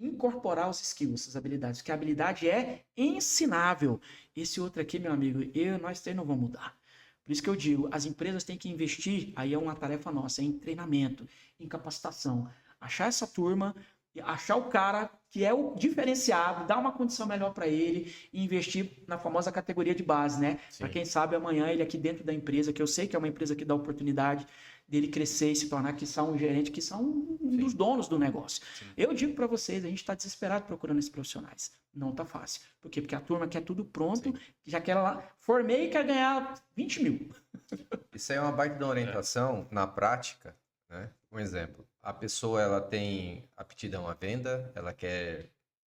incorporar os skills, as habilidades, porque a habilidade é ensinável. Esse outro aqui, meu amigo, nós três não vamos mudar. Por isso que eu digo, as empresas têm que investir, aí é uma tarefa nossa, em treinamento, em capacitação. Achar essa turma, achar o cara que é o diferenciado, dar uma condição melhor para ele e investir na famosa categoria de base, né? Para quem sabe amanhã ele aqui dentro da empresa, que eu sei que é uma empresa que dá oportunidade dele crescer e se tornar que são um gerente, que são um dos donos do negócio. Sim. Eu digo para vocês, a gente está desesperado procurando esses profissionais. Não tá fácil. Por quê? Porque a turma quer tudo pronto, sim, já quer lá, formei e quer ganhar 20 mil. Isso aí é uma baita de orientação na prática, né? Um exemplo, a pessoa ela tem aptidão à venda, ela quer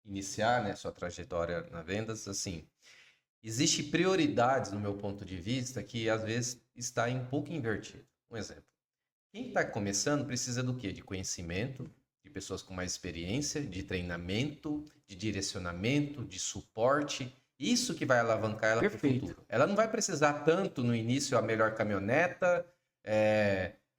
iniciar, né, sua trajetória na vendas, assim, existe prioridades no meu ponto de vista que às vezes está um pouco invertido. Um exemplo, quem está começando precisa do quê? De conhecimento, de pessoas com mais experiência, de treinamento, de direcionamento, de suporte. Isso que vai alavancar ela para o futuro. Ela não vai precisar tanto no início a melhor caminhoneta,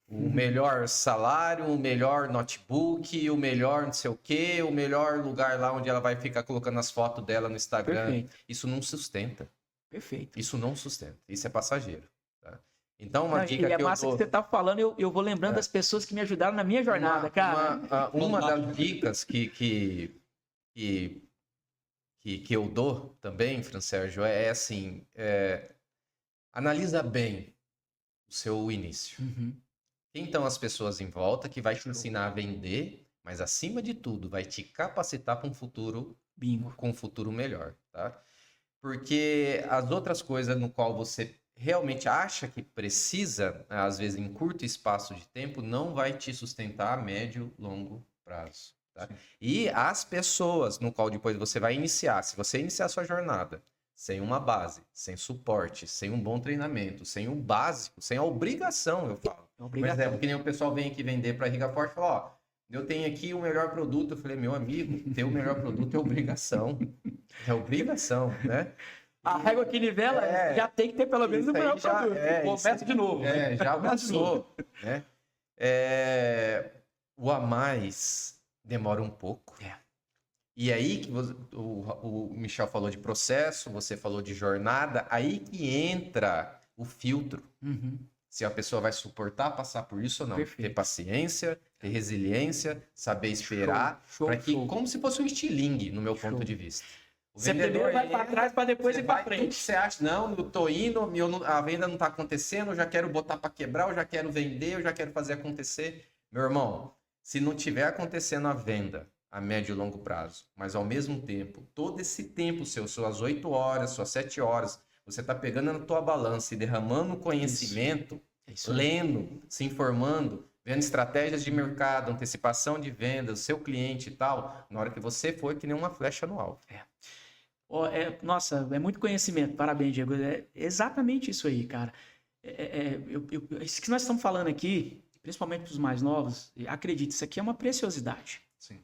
o melhor salário, o melhor notebook, o melhor não sei o quê, o melhor lugar lá onde ela vai ficar colocando as fotos dela no Instagram. Perfeito. Isso não sustenta. Perfeito. Isso não sustenta. Isso é passageiro. Tá? Então, uma dica que eu dou... É massa que você tá falando, eu vou lembrando das pessoas que me ajudaram na minha jornada, cara. Uma das dicas que eu dou também, Fran Sérgio, é assim, analisa bem o seu início. Uhum. Quem estão as pessoas em volta que vai te ensinar a vender, mas acima de tudo, vai te capacitar para um futuro com um futuro melhor, tá? Porque as outras coisas no qual você realmente acha que precisa, às vezes em curto espaço de tempo, não vai te sustentar a médio, longo prazo. Tá? E as pessoas no qual depois você vai iniciar, se você iniciar a sua jornada sem uma base, sem suporte, sem um bom treinamento, sem o básico, sem a obrigação, eu falo. Por exemplo, que nem o pessoal vem aqui vender para a Riga Forte e fala, ó, eu tenho aqui o melhor produto. Eu falei, meu amigo, ter o melhor produto é obrigação. É obrigação, né? A régua que nivela já tem que ter pelo menos o melhor produto. Começa de novo. Já passou. Né? O a mais demora um pouco. E aí que o Michel falou de processo, você falou de jornada, aí que entra o filtro. Uhum. Se a pessoa vai suportar passar por isso ou não. Perfeito. Ter paciência, ter resiliência, saber esperar, para que como se fosse um estilingue, no meu ponto de vista. Você primeiro vai para trás para depois ir para frente. Você acha, não, eu tô indo, a venda não está acontecendo, eu já quero botar para quebrar, eu já quero vender, eu já quero fazer acontecer. Meu irmão, se não tiver acontecendo a venda a médio e longo prazo, mas ao mesmo tempo, todo esse tempo suas 8 horas, suas 7 horas, você está pegando na tua balança e derramando conhecimento, lendo, se informando, vendo estratégias de mercado, antecipação de vendas, seu cliente e tal, na hora que você for, que nem uma flecha no alto. Nossa, é muito conhecimento. Parabéns, Diego. É exatamente isso aí, cara. Isso que nós estamos falando aqui, principalmente para os mais novos, acredite, isso aqui é uma preciosidade. Sim.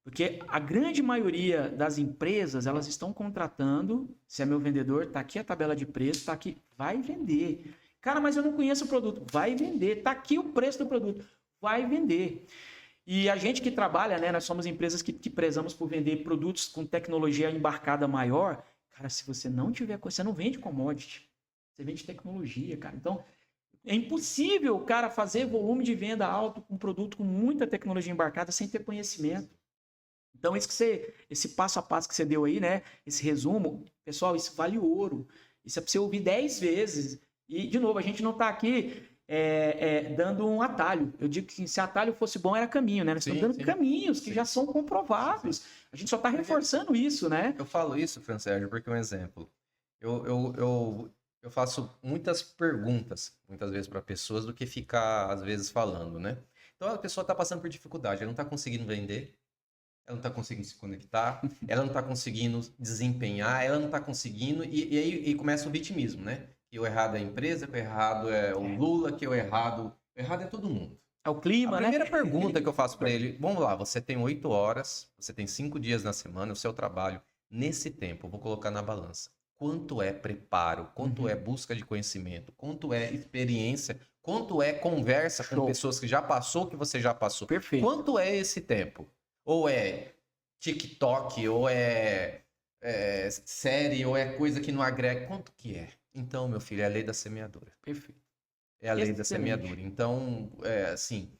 Porque a grande maioria das empresas, elas estão contratando, se é meu vendedor, tá aqui a tabela de preço, tá aqui, vai vender. Cara, mas eu não conheço o produto, vai vender. Tá aqui o preço do produto, vai vender. E a gente que trabalha, né, nós somos empresas que prezamos por vender produtos com tecnologia embarcada maior. Cara, se você não tiver, você não vende commodity, você vende tecnologia, cara. Então, é impossível o cara fazer volume de venda alto com um produto com muita tecnologia embarcada sem ter conhecimento. Então, esse passo a passo que você deu aí, né? Esse resumo, pessoal, isso vale ouro. Isso é para você ouvir 10 vezes. E, de novo, a gente não está aqui dando um atalho. Eu digo que se atalho fosse bom, era caminho, né? Nós estamos dando caminhos que já são comprovados. Sim. A gente só está reforçando isso, né? Eu falo isso, Fran Sérgio, porque um exemplo. Eu faço muitas perguntas, muitas vezes, para pessoas, do que ficar, às vezes, falando, né? Então, a pessoa está passando por dificuldade, ela não está conseguindo vender, ela não está conseguindo se conectar, ela não está conseguindo desempenhar, ela não está conseguindo... E aí começa o vitimismo, né? Que o errado é a empresa, que o errado é o Lula, que o errado é todo mundo. É o clima, A né? primeira pergunta que eu faço para ele, vamos lá, você tem 8 horas, você tem 5 dias na semana, o seu trabalho, nesse tempo, eu vou colocar na balança. Quanto é preparo, quanto é busca de conhecimento, quanto é experiência, quanto é conversa com Show. pessoas que já passou, que você já passou. Perfeito. Quanto é esse tempo? Ou é TikTok, ou é série, ou é coisa que não agrega. Quanto que é? Então, meu filho, é a lei da semeadura. Perfeito. É a lei da Excelente. semeadura. Então, assim,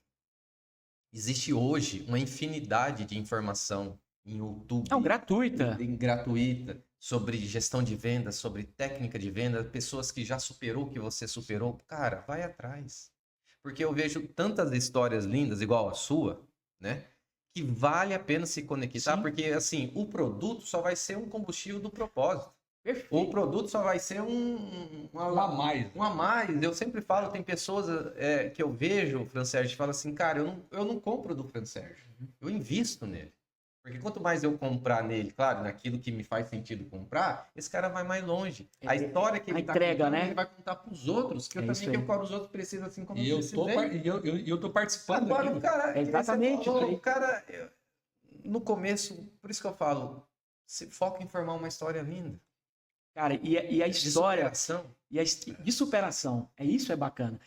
existe hoje uma infinidade de informação em YouTube, Não, gratuita. gratuita, sobre gestão de vendas, sobre técnica de venda, pessoas que já superou o que você superou. Cara, vai atrás. Porque eu vejo tantas histórias lindas, igual a sua, né? Que vale a pena se conectar, Sim. porque, assim, o produto só vai ser um combustível do propósito. O Perfeito. produto só vai ser um a mais. a mais. Eu sempre falo, tem pessoas que eu vejo, o Fran Sérgio, que fala assim, cara, eu não compro do Fran Sérgio, eu invisto nele. Porque quanto mais eu comprar nele, claro, naquilo que me faz sentido comprar, esse cara vai mais longe. A história que A ele tá entrega, contando, né? ele vai contar pros outros, que eu É isso também aí. quero que os outros precisam, assim como E eu eu tô, precisei. eu tô participando Agora, aqui. o cara, É exatamente você falou, isso aí. o cara, no começo, por isso que eu falo, se foca em formar uma história linda. Cara, e a De história superação. de superação, isso é bacana.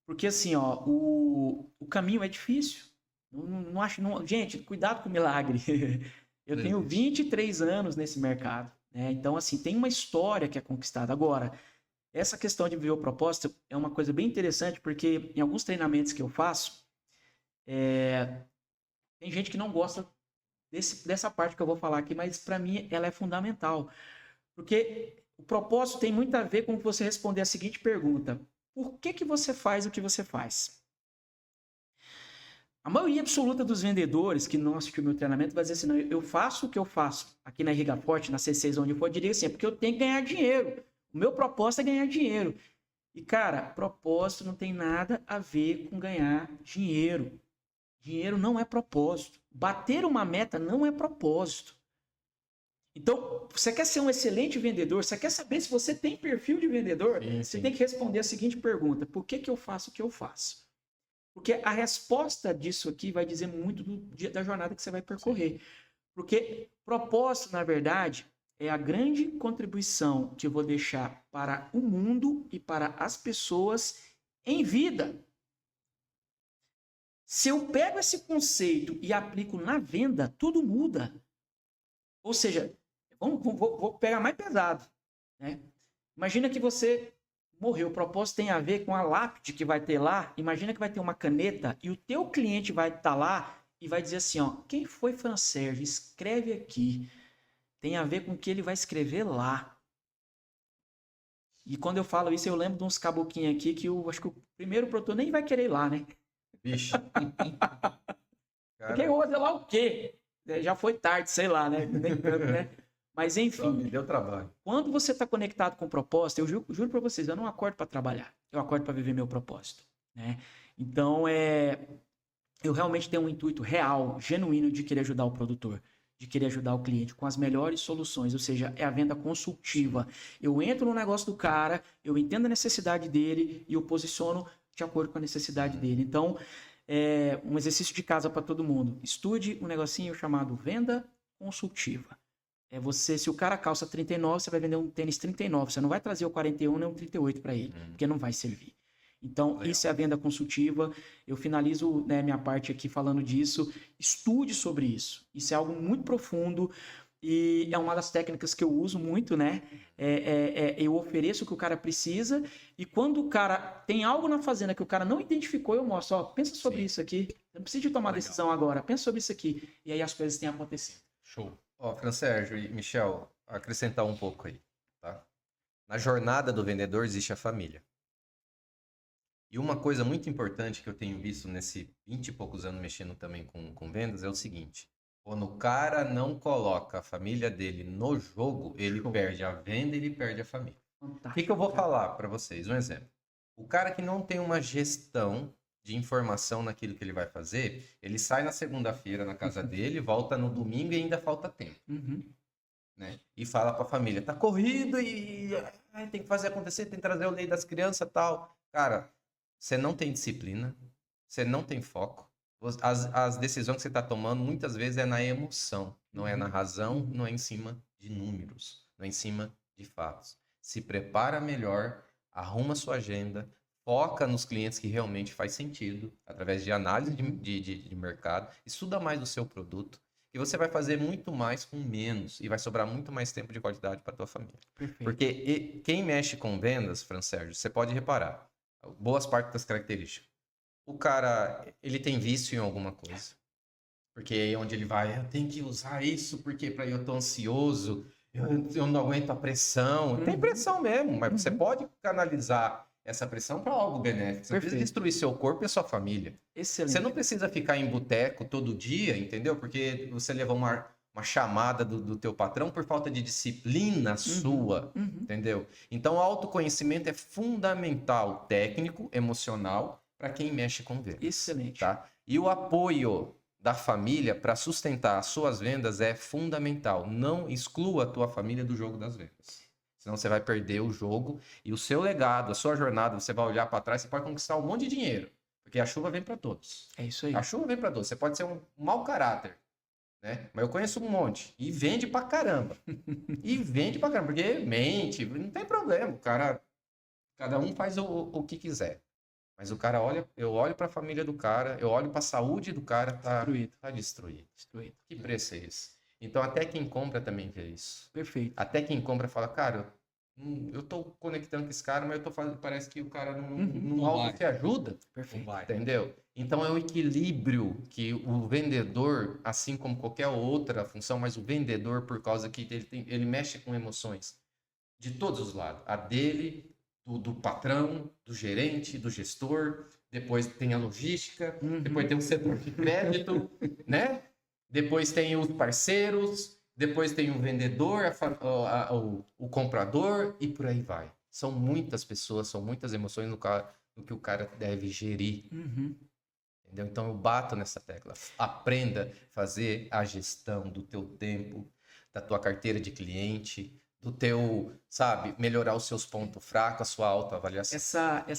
Porque assim, ó, o caminho é difícil. Não acho, gente, cuidado com o milagre. Eu Não tenho existe. 23 anos nesse mercado, né? Então, assim, tem uma história que é conquistada. Agora, essa questão de viver o propósito é uma coisa bem interessante, porque em alguns treinamentos que eu faço, tem gente que não gosta dessa parte que eu vou falar aqui, mas para mim ela é fundamental. Porque o propósito tem muito a ver com você responder a seguinte pergunta: por que você faz o que você faz? A maioria absoluta dos vendedores que não assistiu meu treinamento vai dizer assim: não, eu faço o que eu faço aqui na Riga Forte, na C6, onde for, eu diria assim: é porque eu tenho que ganhar dinheiro. O meu propósito é ganhar dinheiro. E, cara, propósito não tem nada a ver com ganhar dinheiro. Dinheiro não é propósito. Bater uma meta não é propósito. Então, você quer ser um excelente vendedor? Você quer saber se você tem perfil de vendedor? Sim, Você sim. tem que responder a seguinte pergunta: por que eu faço o que eu faço? Porque a resposta disso aqui vai dizer muito da jornada que você vai percorrer. Porque propósito, na verdade, é a grande contribuição que eu vou deixar para o mundo e para as pessoas em vida. Se eu pego esse conceito e aplico na venda, tudo muda. Ou seja, vou pegar mais pesado, né? Imagina que você morreu. O propósito tem a ver com a lápide que vai ter lá. Imagina que vai ter uma caneta e o teu cliente vai estar lá e vai dizer assim, ó, quem foi Fran Sérgio? Escreve aqui. Tem a ver com o que ele vai escrever lá. E quando eu falo isso, eu lembro de uns caboquinhos aqui que eu acho que o primeiro produtor nem vai querer ir lá, né? Vixe. Porque eu vou fazer lá o quê? Já foi tarde, sei lá, né? Nem tanto, né? Mas Só enfim, me deu trabalho. quando você está conectado com o propósito, eu juro para vocês, eu não acordo para trabalhar, eu acordo para viver meu propósito, né? Então, eu realmente tenho um intuito real, genuíno de querer ajudar o produtor, de querer ajudar o cliente com as melhores soluções, ou seja, é a venda consultiva. Eu entro no negócio do cara, eu entendo a necessidade dele e eu posiciono de acordo com a necessidade dele. Então, um exercício de casa para todo mundo. Estude um negocinho chamado venda consultiva. É você, se o cara calça 39, você vai vender um tênis 39. Você não vai trazer o 41 nem o 38 para ele, porque não vai servir. Então, Legal. isso é a venda consultiva. Eu finalizo, né, minha parte aqui falando disso. Estude sobre isso. Isso é algo muito profundo e é uma das técnicas que eu uso muito, né? Eu ofereço o que o cara precisa e quando o cara tem algo na fazenda que o cara não identificou, eu mostro, ó, pensa sobre Sim. isso aqui. Não precisa de tomar Legal. decisão agora, pensa sobre isso aqui. E aí as coisas têm acontecido. Show. Ó, Fran Sérgio e Michel, acrescentar um pouco aí, tá? Na jornada do vendedor existe a família. E uma coisa muito importante que eu tenho visto nesse 20 e poucos anos mexendo também com vendas é o seguinte: quando o cara não coloca a família dele no jogo, ele Show. perde a venda e ele perde a família. O Fantástico. que eu vou falar para vocês? Um exemplo. O cara que não tem uma gestão de informação naquilo que ele vai fazer, ele sai na segunda-feira na casa dele, volta no domingo e ainda falta tempo, Uhum. né? E fala para a família, tá corrido e tem que fazer acontecer, tem que trazer o leite das crianças e tal. Cara, você não tem disciplina, você não tem foco. As decisões que você está tomando, muitas vezes, é na emoção. Não é na razão, não é em cima de números. Não é em cima de fatos. Se prepara melhor, arruma sua agenda, foca nos clientes que realmente faz sentido, através de análise de mercado, estuda mais o seu produto, e você vai fazer muito mais com menos, e vai sobrar muito mais tempo de qualidade para a tua família. Perfeito. Porque quem mexe com vendas, Fran Sérgio, você pode reparar, boas partes das características. O cara, ele tem vício em alguma coisa. Porque aí onde ele vai, eu tenho que usar isso porque para eu tô ansioso, eu não aguento a pressão. Tem pressão mesmo, mas você pode canalizar essa pressão para algo benéfico. Você não precisa destruir seu corpo e a sua família. Excelente. Você não precisa ficar em boteco todo dia, entendeu? Porque você levou uma chamada do teu patrão por falta de disciplina sua, entendeu? Então, o autoconhecimento é fundamental, técnico, emocional, para quem mexe com vendas. Excelente. Tá? E o apoio da família para sustentar as suas vendas é fundamental. Não exclua a tua família do jogo das vendas. Senão você vai perder o jogo e o seu legado, a sua jornada, você vai olhar para trás, você pode conquistar um monte de dinheiro. Porque a chuva vem para todos. É isso aí. A chuva vem para todos. Você pode ser um mau caráter, né? Mas eu conheço um monte. E vende pra caramba. Porque mente, não tem problema. O cara, cada um faz o que quiser. Mas o cara olha, eu olho para a família do cara, eu olho para a saúde do cara, tá destruído. Que preço é esse? Então até quem compra também vê isso. Perfeito. Até quem compra fala, cara, eu tô conectando com esse cara, mas eu tô fazendo, parece que o cara não auto se ajuda. Perfeito. Entendeu? Então é o equilíbrio que o vendedor, assim como qualquer outra função, mas o vendedor, por causa que ele mexe com emoções de todos os lados. A dele, do patrão, do gerente, do gestor, depois tem a logística, depois tem o setor de crédito, né? Depois tem os parceiros, depois tem o vendedor, o comprador e por aí vai. São muitas pessoas, são muitas emoções no que o cara deve gerir. Entendeu? Então eu bato nessa tecla. Aprenda a fazer a gestão do teu tempo, da tua carteira de cliente, do teu, sabe, melhorar os seus pontos fracos, a sua autoavaliação.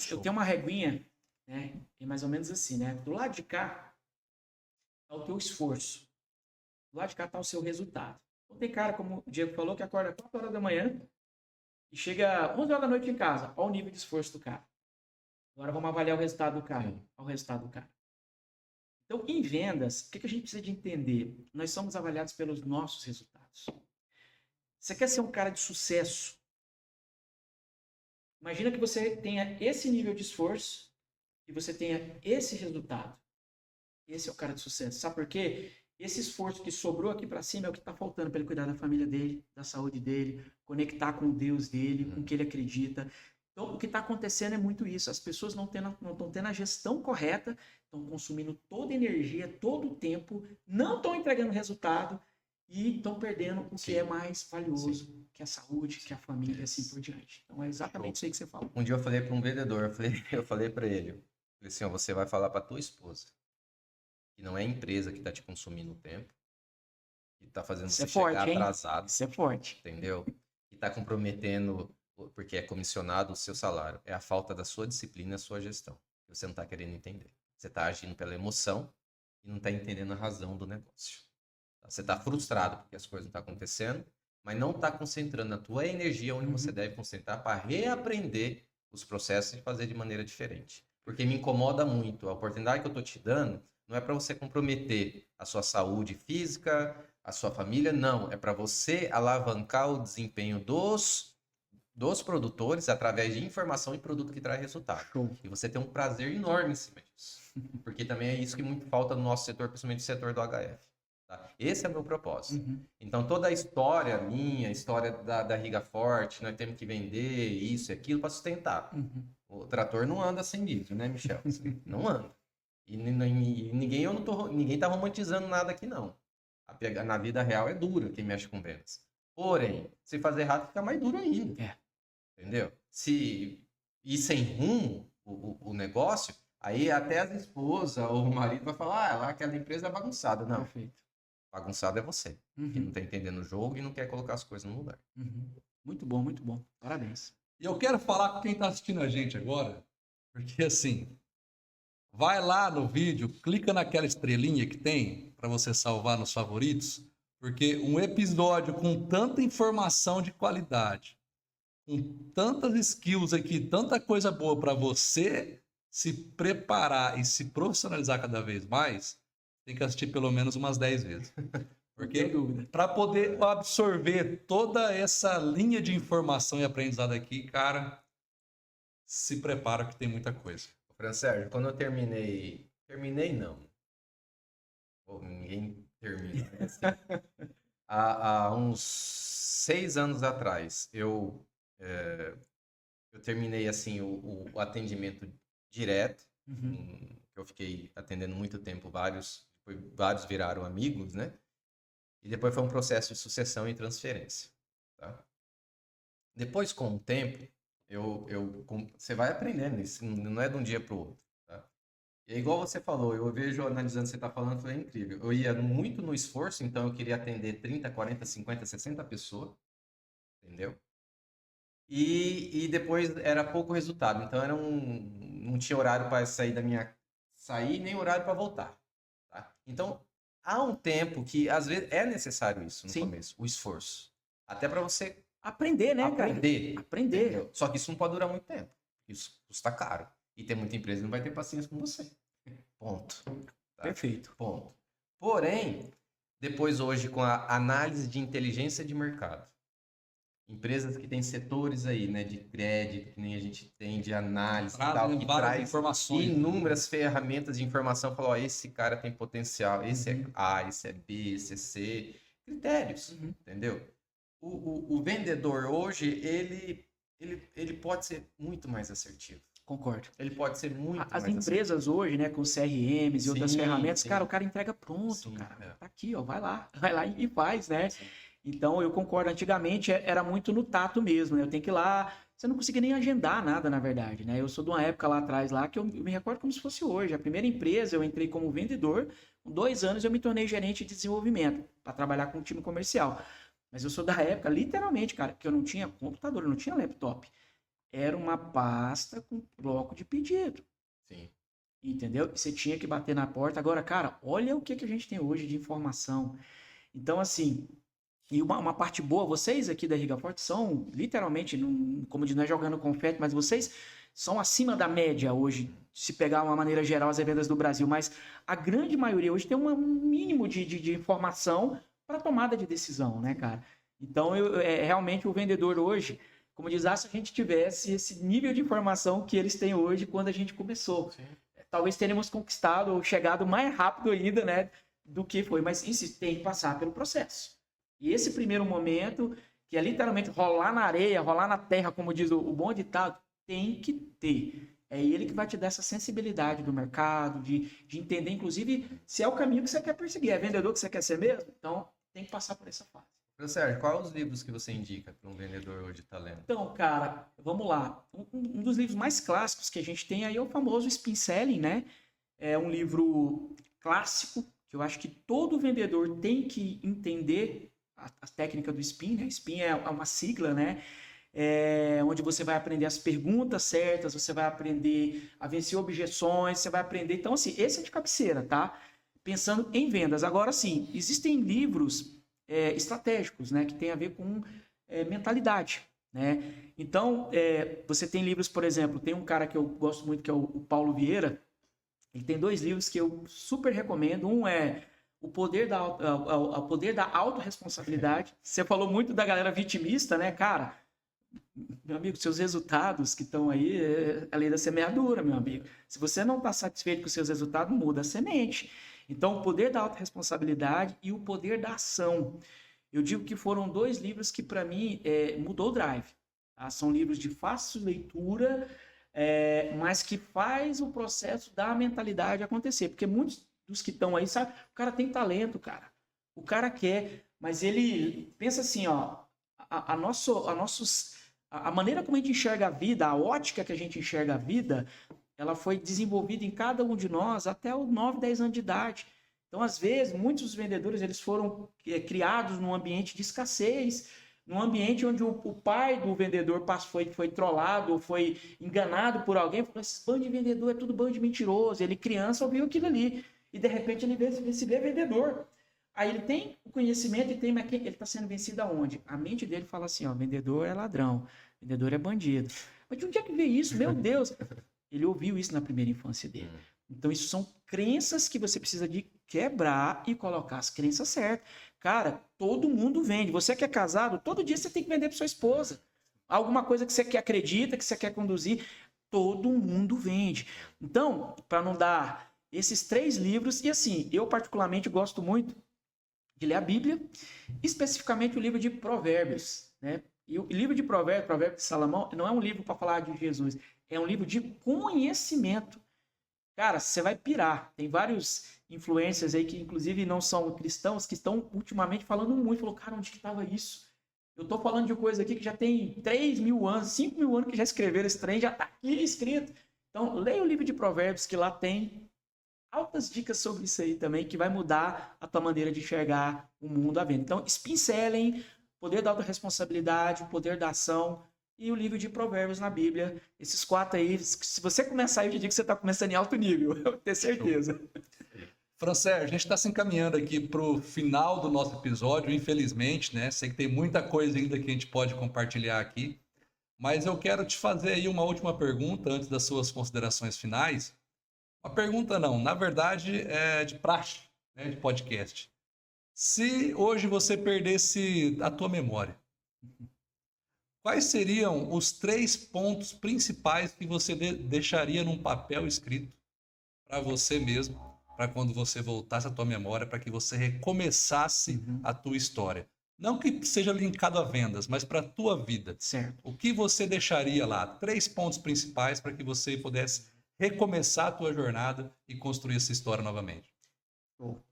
Eu tenho uma reguinha, né? É mais ou menos assim, né? Do lado de cá tá o teu esforço. Do lado de cá tá o seu resultado. Então tem cara, como o Diego falou, que acorda 4 horas da manhã e chega 11 horas da noite em casa. Olha o nível de esforço do cara. Agora vamos avaliar o resultado do cara. Olha o resultado do cara. Então, em vendas, o que a gente precisa de entender? Nós somos avaliados pelos nossos resultados. Você quer ser um cara de sucesso? Imagina que você tenha esse nível de esforço e você tenha esse resultado. Esse é o cara de sucesso. Sabe por quê? Esse esforço que sobrou aqui para cima é o que está faltando para ele cuidar da família dele, da saúde dele, conectar com o Deus dele, com o que ele acredita. Então, o que está acontecendo é muito isso. As pessoas não estão tendo a gestão correta, estão consumindo toda a energia, todo o tempo, não estão entregando resultado e estão perdendo o que é mais valioso, que é a saúde, que é a família, assim por diante. Então, é exatamente isso aí que você falou. Um dia eu falei para um vendedor, eu falei para ele, falei assim, ó, você vai falar para tua esposa que não é a empresa que está te consumindo o tempo, que está fazendo você chegar atrasado. Isso é forte. Entendeu? Que está comprometendo, porque é comissionado, o seu salário. É a falta da sua disciplina, a sua gestão. Você não está querendo entender. Você está agindo pela emoção e não está entendendo a razão do negócio. Você está frustrado porque as coisas não estão acontecendo, mas não está concentrando a tua energia onde você deve concentrar para reaprender os processos e fazer de maneira diferente. Porque me incomoda muito. A oportunidade que eu estou te dando não é para você comprometer a sua saúde física, a sua família, não. É para você alavancar o desempenho dos produtores através de informação e produto que traz resultado. Show. E você tem um prazer enorme em cima disso. Porque também é isso que muito falta no nosso setor, principalmente no setor do HF. Tá? Esse é o meu propósito. Então, toda a história minha, a história da Riga Forte, nós temos que vender isso e aquilo para sustentar. O trator não anda sem diesel, né, Michel? Não anda. E ninguém tá romantizando nada aqui, não. Na vida real é dura quem mexe com vendas. Porém, se fazer errado, fica mais duro ainda. Entendeu? Se ir sem rumo o negócio, aí até as esposas ou o marido vai falar, lá aquela empresa é bagunçada. Não. Perfeito. Bagunçado é você, que não tá entendendo o jogo e não quer colocar as coisas no lugar. Muito bom, muito bom. Parabéns. E eu quero falar com quem está assistindo a gente agora, porque assim, vai lá no vídeo, clica naquela estrelinha que tem para você salvar nos favoritos, porque um episódio com tanta informação de qualidade, com tantas skills aqui, tanta coisa boa para você se preparar e se profissionalizar cada vez mais, tem que assistir pelo menos umas 10 vezes. Porque para poder absorver toda essa linha de informação e aprendizado aqui, cara, se prepara que tem muita coisa. Fran Sérgio, quando eu terminei não. Pô, ninguém termina. Assim. Há uns 6 anos atrás, eu terminei assim o atendimento direto. Eu fiquei atendendo muito tempo, vários viraram amigos, né? E depois foi um processo de sucessão e transferência. Tá? Depois, com o tempo, você vai aprendendo, isso não é de um dia para o outro. Tá? E é igual você falou, eu vejo, analisando o que você está falando, foi incrível. Eu ia muito no esforço, então eu queria atender 30, 40, 50, 60 pessoas, entendeu? E depois era pouco resultado, então não tinha horário para sair, nem horário para voltar. Tá? Então, há um tempo que, às vezes, é necessário isso no começo, o esforço. Até para você aprender, né, cara? Aprender. Entendeu? Só que isso não pode durar muito tempo. Isso custa caro. E tem muita empresa que não vai ter paciência com você. Ponto. Tá? Perfeito. Ponto. Porém, depois hoje, com a análise de inteligência de mercado, empresas que têm setores aí, né, de crédito, que nem a gente tem, de análise, tal, que traz informações, inúmeras ferramentas de informação, falou, ó, esse cara tem potencial, esse é A, esse é B, esse é C, critérios, entendeu? O vendedor hoje, ele pode ser muito mais assertivo. Concordo. Ele pode ser muito mais As empresas hoje, né, com CRMs e outras ferramentas, sim. cara, o cara entrega pronto, Sim, cara. Tá aqui, ó, vai lá e faz, né? Sim. Então, eu concordo. Antigamente era muito no tato mesmo, né? Eu tenho que ir lá. Você não conseguia nem agendar nada, na verdade, né? Eu sou de uma época lá atrás, lá, que eu me recordo como se fosse hoje. A primeira empresa, eu entrei como vendedor. Com 2 anos, eu me tornei gerente de desenvolvimento para trabalhar com o time comercial. Mas eu sou da época, literalmente, cara, que eu não tinha computador, eu não tinha laptop. Era uma pasta com bloco de pedido. Sim. Entendeu? Você tinha que bater na porta. Agora, cara, olha o que a gente tem hoje de informação. Então, assim... E uma parte boa, vocês aqui da Riga Forte são, literalmente, como diz, não é jogando confete, mas vocês são acima da média hoje, se pegar uma maneira geral as vendas do Brasil. Mas a grande maioria hoje tem um mínimo de informação para tomada de decisão, né, cara? Então, realmente, o vendedor hoje, como diz, se a gente tivesse esse nível de informação que eles têm hoje quando a gente começou. Sim. Talvez teríamos conquistado ou chegado mais rápido ainda, né, do que foi. Mas isso tem que passar pelo processo. E esse primeiro momento, que é literalmente rolar na areia, rolar na terra, como diz o bom ditado, tem que ter. É ele que vai te dar essa sensibilidade do mercado, de entender, inclusive, se é o caminho que você quer perseguir. É vendedor que você quer ser mesmo? Então, tem que passar por essa fase. Sérgio, quais os livros que você indica para um vendedor hoje tá lendo? Então, cara, vamos lá. Um dos livros mais clássicos que a gente tem aí é o famoso Spin Selling, né? É um livro clássico, que eu acho que todo vendedor tem que entender a técnica do Spin, né? Spin é uma sigla, né? Onde você vai aprender as perguntas certas, você vai aprender a vencer objeções, você vai aprender... Então, assim, esse é de cabeceira, tá? Pensando em vendas. Agora, sim, existem livros estratégicos, né? Que tem a ver com mentalidade, né? Então, você tem livros, por exemplo, tem um cara que eu gosto muito, que é o Paulo Vieira. Ele tem 2 livros que eu super recomendo. Um é o poder da autorresponsabilidade. Você falou muito da galera vitimista, né, cara? Meu amigo, seus resultados que estão aí é a lei da semeadura, meu amigo. Se você não está satisfeito com os seus resultados, muda a semente. Então, o poder da autorresponsabilidade e o poder da ação. Eu digo que foram 2 livros que, para mim, mudou o drive. Tá? São livros de fácil leitura, mas que faz o processo da mentalidade acontecer. Porque muitos dos que estão aí, sabe? O cara tem talento, cara. O cara quer, mas ele pensa assim, ó, a maneira como a gente enxerga a vida, a ótica que a gente enxerga a vida, ela foi desenvolvida em cada um de nós até os 9, 10 anos de idade. Então, às vezes, muitos dos vendedores, eles foram criados num ambiente de escassez, num ambiente onde o pai do vendedor foi trollado, ou foi enganado por alguém, falou, esse bando de vendedor é tudo bando de mentiroso. Ele, criança, ouviu aquilo ali. E, de repente, ele se vê vendedor. Aí ele tem o conhecimento e tem, mas ele está sendo vencido aonde? A mente dele fala assim, ó, vendedor é ladrão, vendedor é bandido. Mas de onde é que veio isso? Meu Deus! Ele ouviu isso na primeira infância dele. Então, isso são crenças que você precisa de quebrar e colocar as crenças certas. Cara, todo mundo vende. Você que é casado, todo dia você tem que vender para sua esposa. Alguma coisa que você quer, acredita, que você quer conduzir, todo mundo vende. Então, para não dar esses 3 livros, e assim, eu particularmente gosto muito de ler a Bíblia, especificamente o livro de Provérbios, né? E o livro de Provérbios, Provérbios de Salomão, não é um livro para falar de Jesus, é um livro de conhecimento. Cara, você vai pirar. Tem vários influencers aí que, inclusive, não são cristãos, que estão ultimamente falando muito. Falou, cara, onde que estava isso? Eu estou falando de coisa aqui que já tem 3.000 anos, 5.000 anos que já escreveram esse trem, já está aqui escrito. Então, leia o livro de Provérbios, que lá tem altas dicas sobre isso aí também, que vai mudar a tua maneira de enxergar o mundo à venda. Então, pincelem o poder da autorresponsabilidade, o poder da ação e o livro de Provérbios na Bíblia. Esses 4 aí, se você começar, eu te digo que você está começando em alto nível, eu tenho certeza. Francer, a gente está se encaminhando aqui para o final do nosso episódio, infelizmente, né? Sei que tem muita coisa ainda que a gente pode compartilhar aqui, mas eu quero te fazer aí uma última pergunta antes das suas considerações finais. Uma pergunta não, na verdade é de praxe, né, de podcast. Se hoje você perdesse a tua memória, quais seriam os 3 pontos principais que você deixaria num papel escrito para você mesmo, para quando você voltasse à tua memória, para que você recomeçasse a tua história? Não que seja linkado a vendas, mas para a tua vida. Certo. O que você deixaria lá? 3 pontos principais para que você pudesse recomeçar a tua jornada e construir essa história novamente. Show.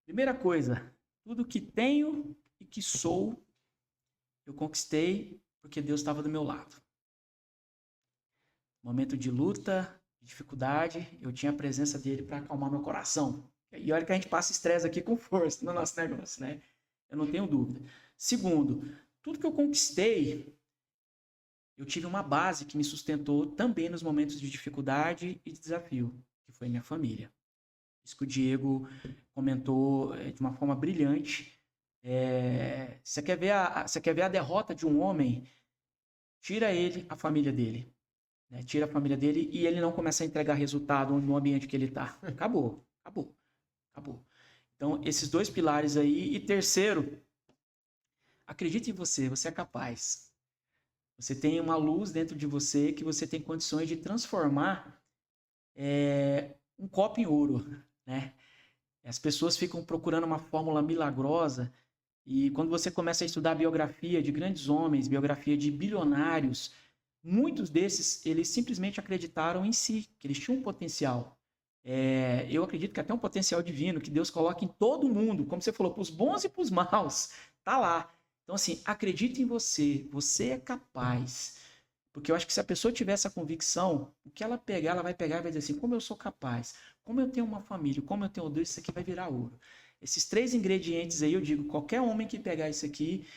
Primeira coisa, tudo que tenho e que sou, eu conquistei porque Deus estava do meu lado. Momento de luta, de dificuldade, eu tinha a presença dele para acalmar meu coração. E olha que a gente passa estresse aqui com força no nosso negócio, né? Eu não tenho dúvida. Segundo, tudo que eu conquistei, eu tive uma base que me sustentou também nos momentos de dificuldade e de desafio, que foi minha família. Isso que o Diego comentou de uma forma brilhante. Você quer ver a derrota de um homem? Tira ele, a família dele. Né? Tira a família dele e ele não começa a entregar resultado no ambiente que ele está. Acabou. Então, esses 2 pilares aí. E terceiro, acredite em você, você é capaz. Você tem uma luz dentro de você que você tem condições de transformar um copo em ouro, né? As pessoas ficam procurando uma fórmula milagrosa e quando você começa a estudar a biografia de grandes homens, biografia de bilionários, muitos desses, eles simplesmente acreditaram em si, que eles tinham um potencial. Eu acredito que até um potencial divino, que Deus coloca em todo mundo, como você falou, para os bons e para os maus, tá lá. Então, assim, acredite em você, você é capaz. Porque eu acho que se a pessoa tiver essa convicção, o que ela pegar, ela vai pegar e vai dizer assim, como eu sou capaz, como eu tenho uma família, como eu tenho Deus, isso aqui vai virar ouro. Esses 3 ingredientes aí, eu digo, qualquer homem que pegar isso aqui,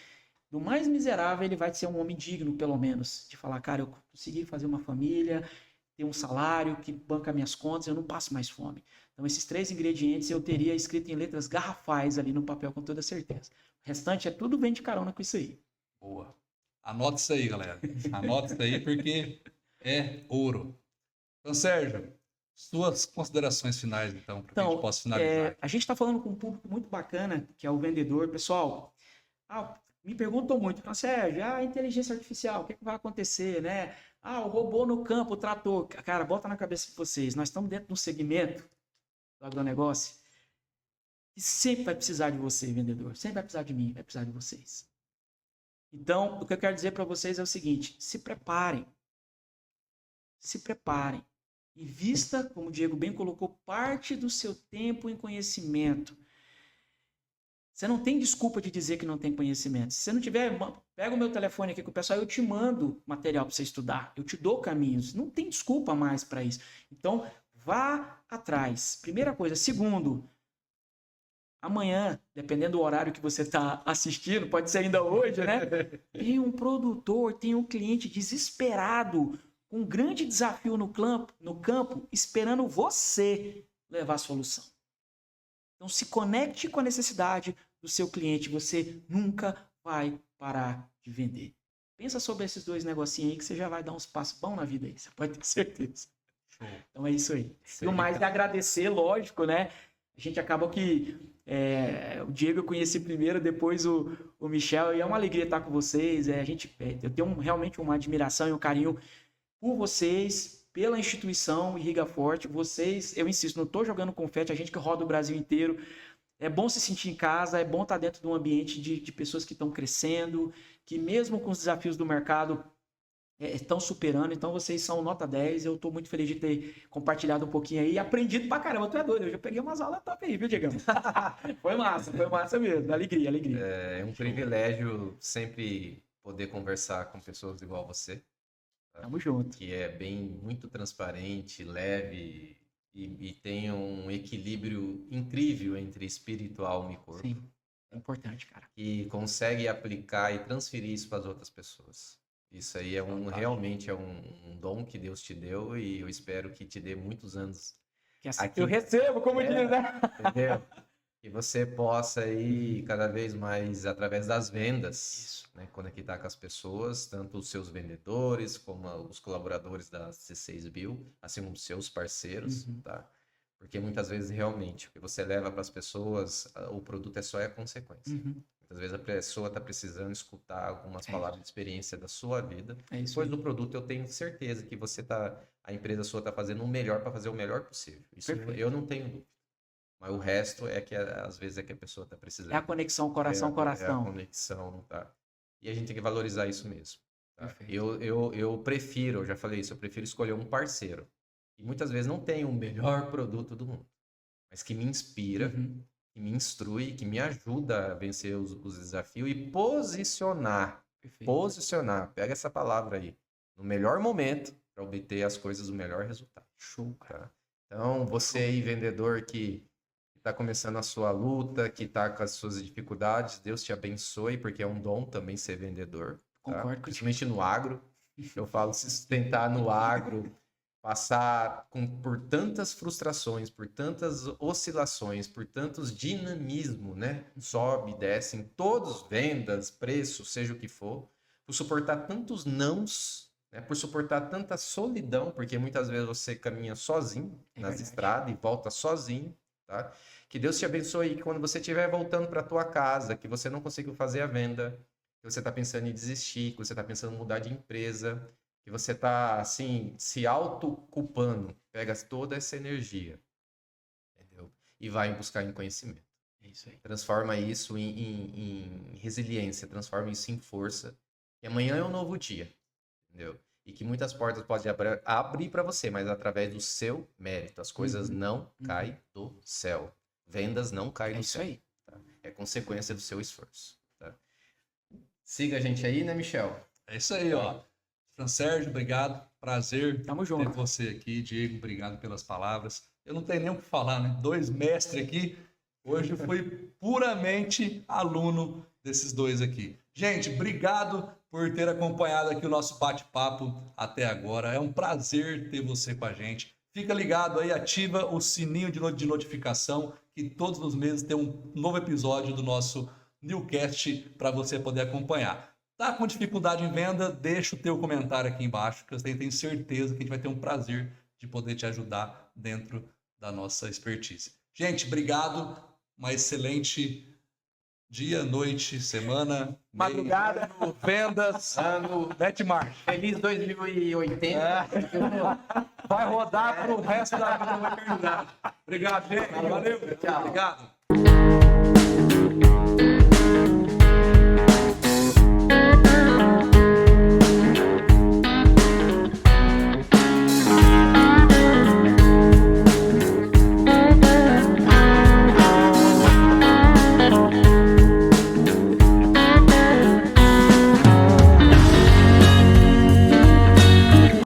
do mais miserável, ele vai ser um homem digno, pelo menos, de falar, cara, eu consegui fazer uma família, ter um salário que banca minhas contas, eu não passo mais fome. Então, esses 3 ingredientes eu teria escrito em letras garrafais ali no papel, com toda certeza. O restante é tudo bem de carona com isso aí. Boa. Anota isso aí, galera. Anota isso aí porque é ouro. Então, Sérgio, suas considerações finais, então, para que a gente possa finalizar. A gente está falando com um público muito bacana, que é o vendedor. Pessoal, me perguntam muito, Sérgio, a inteligência artificial, o que vai acontecer, né? O robô no campo, o trator. Cara, bota na cabeça de vocês, nós estamos dentro de um segmento do agronegócio que sempre vai precisar de você, vendedor. Sempre vai precisar de mim, vai precisar de vocês. Então, o que eu quero dizer para vocês é o seguinte, se preparem. Se preparem. Invista, como o Diego bem colocou, parte do seu tempo em conhecimento. Você não tem desculpa de dizer que não tem conhecimento. Se você não tiver, pega o meu telefone aqui com o pessoal, eu te mando material para você estudar. Eu te dou caminhos. Não tem desculpa mais para isso. Então, vá atrás. Primeira coisa. Segundo, Amanhã, dependendo do horário que você está assistindo, pode ser ainda hoje, né? Tem um produtor, tem um cliente desesperado, com um grande desafio no campo, esperando você levar a solução. Então, se conecte com a necessidade do seu cliente. Você nunca vai parar de vender. Pensa sobre esses 2 negocinhos aí que você já vai dar uns passos bons na vida aí. Você pode ter certeza. Show. Então, é isso aí. Sei, E o mais é cara. agradecer, lógico, né? A gente acaba que o Diego eu conheci primeiro, depois o Michel. E é uma alegria estar com vocês. Eu tenho realmente uma admiração e um carinho por vocês, pela instituição Irriga Forte. Vocês, eu insisto, não estou jogando confete, a gente que roda o Brasil inteiro. É bom se sentir em casa, é bom estar dentro de um ambiente de pessoas que estão crescendo, que mesmo com os desafios do mercado estão superando. Então vocês são nota 10. Eu estou muito feliz de ter compartilhado um pouquinho aí e aprendido pra caramba. Tu é doido, eu já peguei umas aulas top aí, viu, Diegão? Foi massa mesmo. Alegria. É um privilégio sempre poder conversar com pessoas igual você. Tamo junto. Que é muito transparente, leve e tem um equilíbrio incrível entre espírito, alma e corpo. Sim, é importante, cara. E consegue aplicar e transferir isso para as outras pessoas. Isso aí realmente é um dom que Deus te deu e eu espero que te dê muitos anos. Que assim Aqui. eu recebo, como diz, né? Entendeu? Que você possa ir cada vez mais através das vendas, Isso. né, conectar com as pessoas, tanto os seus vendedores como os colaboradores da C6 Bill, assim como os seus parceiros, tá? Porque muitas vezes realmente o que você leva para as pessoas, o produto é só a consequência. Muitas vezes a pessoa está precisando escutar algumas palavras de experiência da sua vida. Depois do produto, eu tenho certeza que a empresa sua está fazendo o melhor para fazer o melhor possível. Isso eu não tenho dúvida. Mas o resto é que às vezes é que a pessoa está precisando. É a conexão coração-coração. É a conexão, tá? E a gente tem que valorizar isso mesmo. Tá? Eu prefiro, eu já falei isso, eu prefiro escolher um parceiro. E muitas vezes não tem o melhor produto do mundo, mas que me inspira, que me instrui, que me ajuda a vencer os desafios e posicionar. Posicionar, pega essa palavra aí, no melhor momento para obter as coisas do melhor resultado. Show, cara. Tá? Então, você aí, vendedor que está começando a sua luta, que está com as suas dificuldades, Deus te abençoe, porque é um dom também ser vendedor. Tá? Concordo. Principalmente no agro. Eu falo, se sustentar no agro, passar por tantas frustrações, por tantas oscilações, por tantos dinamismo, né? Sobe, desce em todos, vendas, preço, seja o que for, por suportar tantos nãos, né? Por suportar tanta solidão, porque muitas vezes você caminha sozinho nas estradas e volta sozinho, tá? Que Deus te abençoe que quando você estiver voltando para a tua casa, que você não conseguiu fazer a venda, que você está pensando em desistir, que você está pensando em mudar de empresa, que você está, assim, se autoculpando, pega toda essa energia, entendeu? E vai buscar em conhecimento. É isso aí. Transforma isso em resiliência, transforma isso em força. E amanhã é um novo dia, entendeu? E que muitas portas podem abrir para você, mas através do seu mérito. As coisas não caem do céu. Vendas não caem do céu. É isso aí. Tá? É consequência do seu esforço. Tá? Siga a gente aí, né, Michel? É isso aí, ó. Fran Sérgio, obrigado. Prazer Tamo ter junto. você aqui. Diego, obrigado pelas palavras. Eu não tenho nem o que falar, né? 2 mestres aqui. Hoje eu fui puramente aluno desses 2 aqui. Gente, obrigado por ter acompanhado aqui o nosso bate-papo até agora. É um prazer ter você com a gente. Fica ligado aí, ativa o sininho de notificação, que todos os meses tem um novo episódio do nosso Newcast para você poder acompanhar. Tá com dificuldade em venda? Deixa o teu comentário aqui embaixo, que eu tenho certeza que a gente vai ter um prazer de poder te ajudar dentro da nossa expertise. Gente, obrigado. Uma excelente dia, noite, semana, Madrugada, mês, vendas, Ano mete marcha. feliz 2080. Vai rodar pro resto da vida da eternidade. Obrigado, gente. Valeu. Tchau. Obrigado.